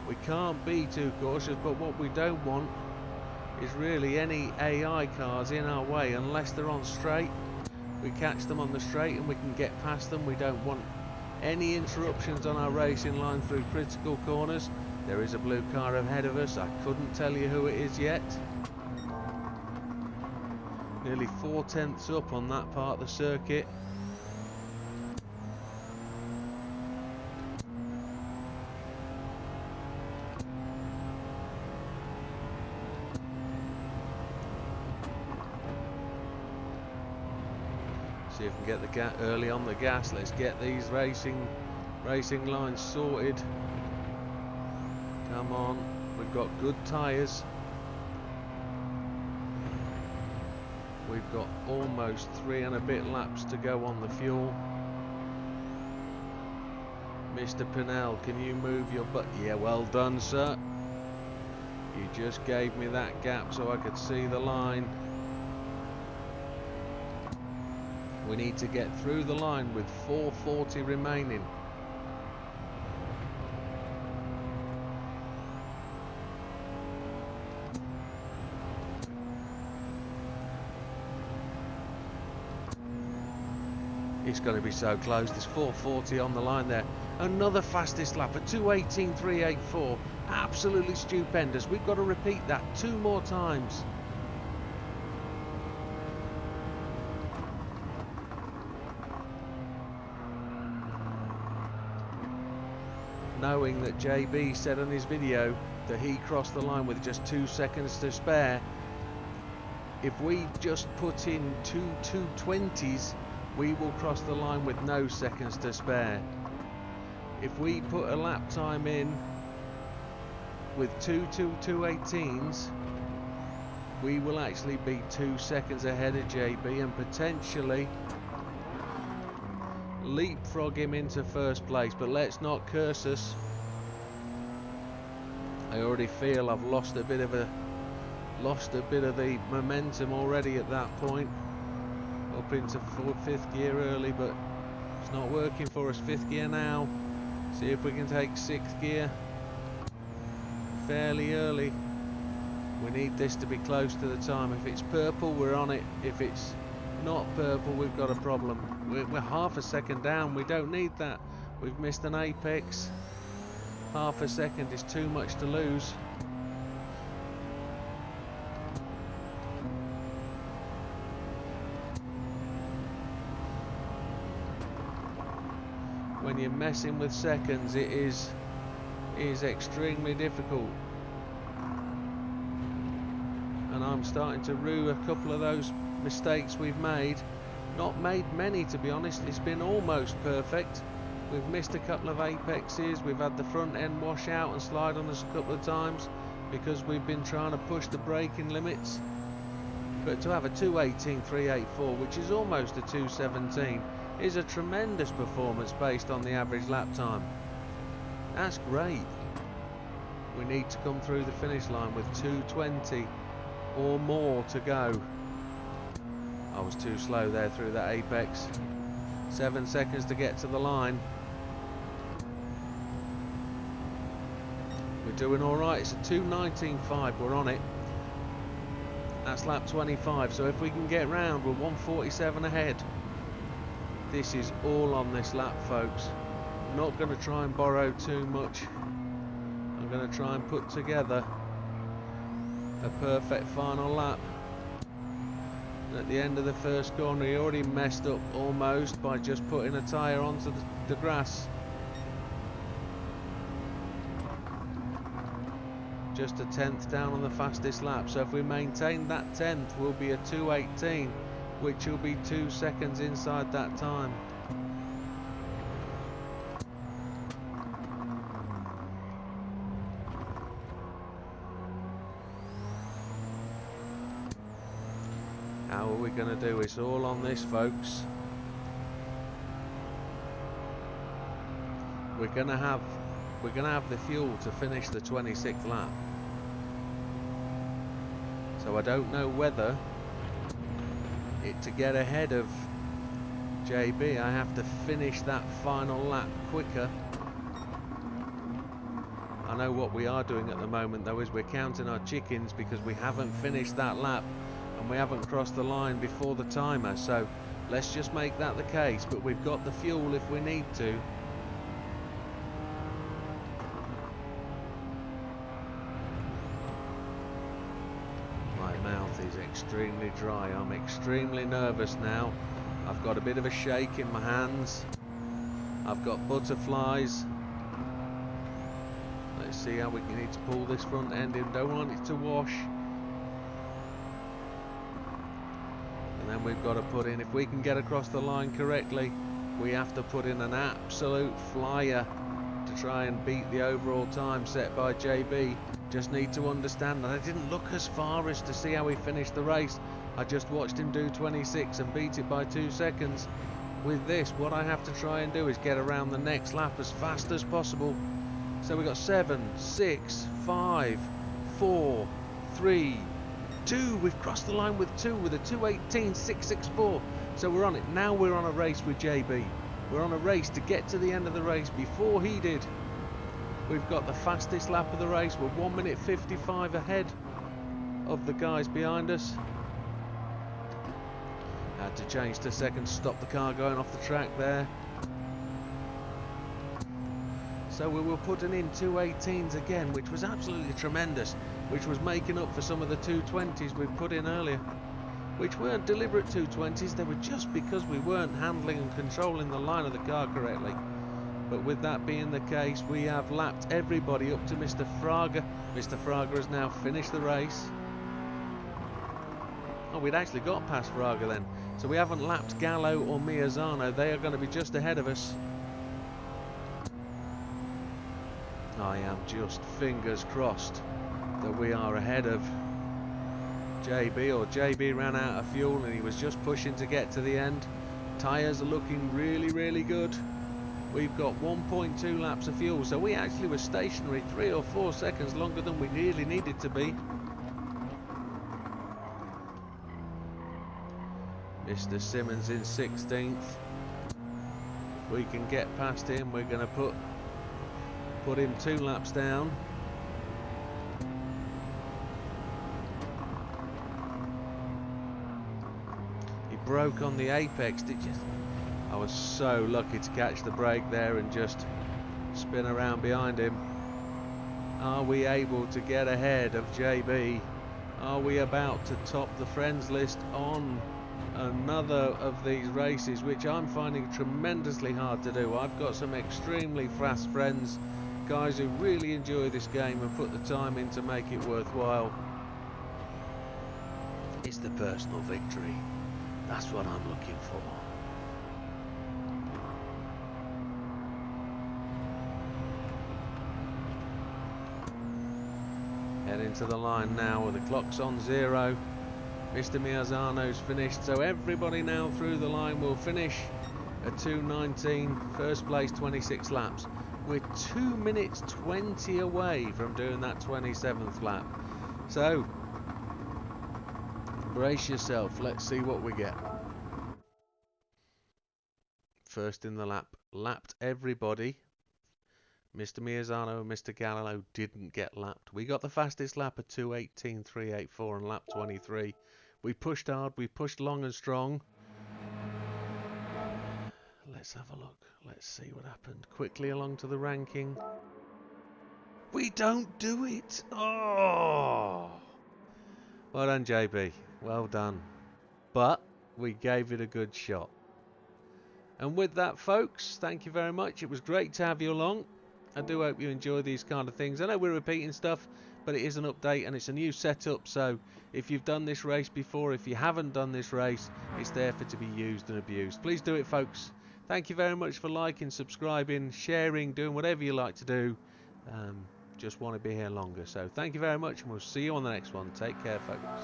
We can't be too cautious, but what we don't want is really any AI cars in our way unless they're on straight. We catch them on the straight and we can get past them. We don't want any interruptions on our racing line through critical corners. There is a blue car ahead of us. I couldn't tell you who it is yet. Nearly 4/10 up on that part of the circuit. See if we can get the gas early on the gas. Let's get these racing lines sorted. Come on, we've got good tyres. We've got almost 3 and a bit laps to go on the fuel. Mr. Pinnell, can you move your butt? Yeah, well done, sir. You just gave me that gap so I could see the line. We need to get through the line with 4:40 remaining. It's going to be so close. There's 4:40 on the line there. Another fastest lap at 2:18.384. Absolutely stupendous. We've got to repeat that 2 more times. Knowing that JB said on his video that he crossed the line with just 2 seconds to spare, if we just put in 2 2:20s, we will cross the line with no seconds to spare. If we put a lap time in with 2 2:18s, we will actually be 2 seconds ahead of JB and potentially leapfrog him into first place. But let's not curse us. I already feel I've lost a bit of the momentum already at that point. Up into 5th gear early, but it's not working for us. 5th gear now. See if we can take 6th gear fairly early. We need this to be close to the time. If it's purple, we're on it. If it's not purple, we've got a problem. We're half a second down. We don't need that. We've missed an apex. Half a second is too much to lose. When you're messing with seconds, it is extremely difficult. And I'm starting to rue a couple of those mistakes we've made. Not made many, to be honest. It's been almost perfect. We've missed a couple of apexes. We've had the front end wash out and slide on us a couple of times because we've been trying to push the braking limits. But to have a 2:18.384, which is almost a 2:17, is a tremendous performance based on the average lap time. That's great. We need to come through the finish line with 2:20 or more to go. I was too slow there through that apex. 7 seconds to get to the line. We're doing alright. It's a 2:19.5. We're on it. That's lap 25. So if we can get round, we're 1:47 ahead. This is all on this lap, folks. I'm not going to try and borrow too much I'm going to try and put together a perfect final lap. At the end of the first corner, he already messed up almost by just putting a tyre onto the grass. Just a 10th down on the fastest lap, so if we maintain that 10th, we'll be a 2:18, which will be 2 seconds inside that time. How are we going to do? It's all on this, folks. We're going to have the fuel to finish the 26th lap. So I don't know whether to get ahead of JB, I have to finish that final lap quicker. I know what we are doing at the moment though is we're counting our chickens because we haven't finished that lap and we haven't crossed the line before the timer, so let's just make that the case, but we've got the fuel if we need to. My mouth is extremely dry. I'm extremely nervous now. I've got a bit of a shake in my hands. I've got butterflies. Let's see how we need to pull this front end in. Don't want it to wash. And then we've got to put in, if we can get across the line correctly, we have to put in an absolute flyer to try and beat the overall time set by JB. Just need to understand that I didn't look as far as to see how he finished the race. I just watched him do 26 and beat it by 2 seconds. With this, what I have to try and do is get around the next lap as fast as possible. So we've got 7, 6, 5, 4, 3, 2. We've crossed the line with 2 with a 2:18.664. So we're on it. Now we're on a race with JB. We're on a race to get to the end of the race before he did. We've got the fastest lap of the race. We're 1 minute 55 ahead of the guys behind us. Had to change to second, stop the car going off the track there. So we were putting in 2:18s again, which was absolutely tremendous, which was making up for some of the 2:20s we put in earlier, which weren't deliberate 2:20s, they were just because we weren't handling and controlling the line of the car correctly. But with that being the case, we have lapped everybody up to Mr. Fraga. Mr. Fraga has now finished the race. Oh, we'd actually got past Fraga then. So we haven't lapped Gallo or Miazano. They are going to be just ahead of us. I am just fingers crossed that we are ahead of JB, or JB ran out of fuel and he was just pushing to get to the end. Tyres are looking really, really good. We've got 1.2 laps of fuel, so we actually were stationary 3 or 4 seconds longer than we really needed to be. Mr. Simmons in 16th. If we can get past him, we're going to put him 2 laps down. He broke on the apex, did you? I was so lucky to catch the brake there and just spin around behind him. Are we able to get ahead of JB? Are we about to top the friends list on another of these races, which I'm finding tremendously hard to do? I've got some extremely fast friends, guys who really enjoy this game and put the time in to make it worthwhile. It's the personal victory. That's what I'm looking for. Heading to the line now with the clock's on 0. Mr. Miazano's finished, so everybody now through the line will finish at 2:19, first place, 26 laps. We're 2 minutes 20 away from doing that 27th lap. So, brace yourself, let's see what we get. First in the lap, lapped everybody. Mr. Miazano and Mr. Gallo didn't get lapped. We got the fastest lap at 2:18.384 on lap 23. We pushed hard, we pushed long and strong. Let's have a look. Let's see what happened. Quickly along to the ranking. We don't do it. Oh. Well done, JB. Well done. But we gave it a good shot. And with that, folks, thank you very much. It was great to have you along. I do hope you enjoy these kind of things. I know we're repeating stuff, but it is an update and it's a new setup. So if you've done this race before, if you haven't done this race, it's there for to be used and abused. Please do it, folks. Thank you very much for liking, subscribing, sharing, doing whatever you like to do. Just want to be here longer. So thank you very much, and we'll see you on the next one. Take care, folks.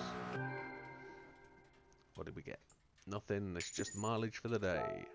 What did we get? Nothing. It's just mileage for the day.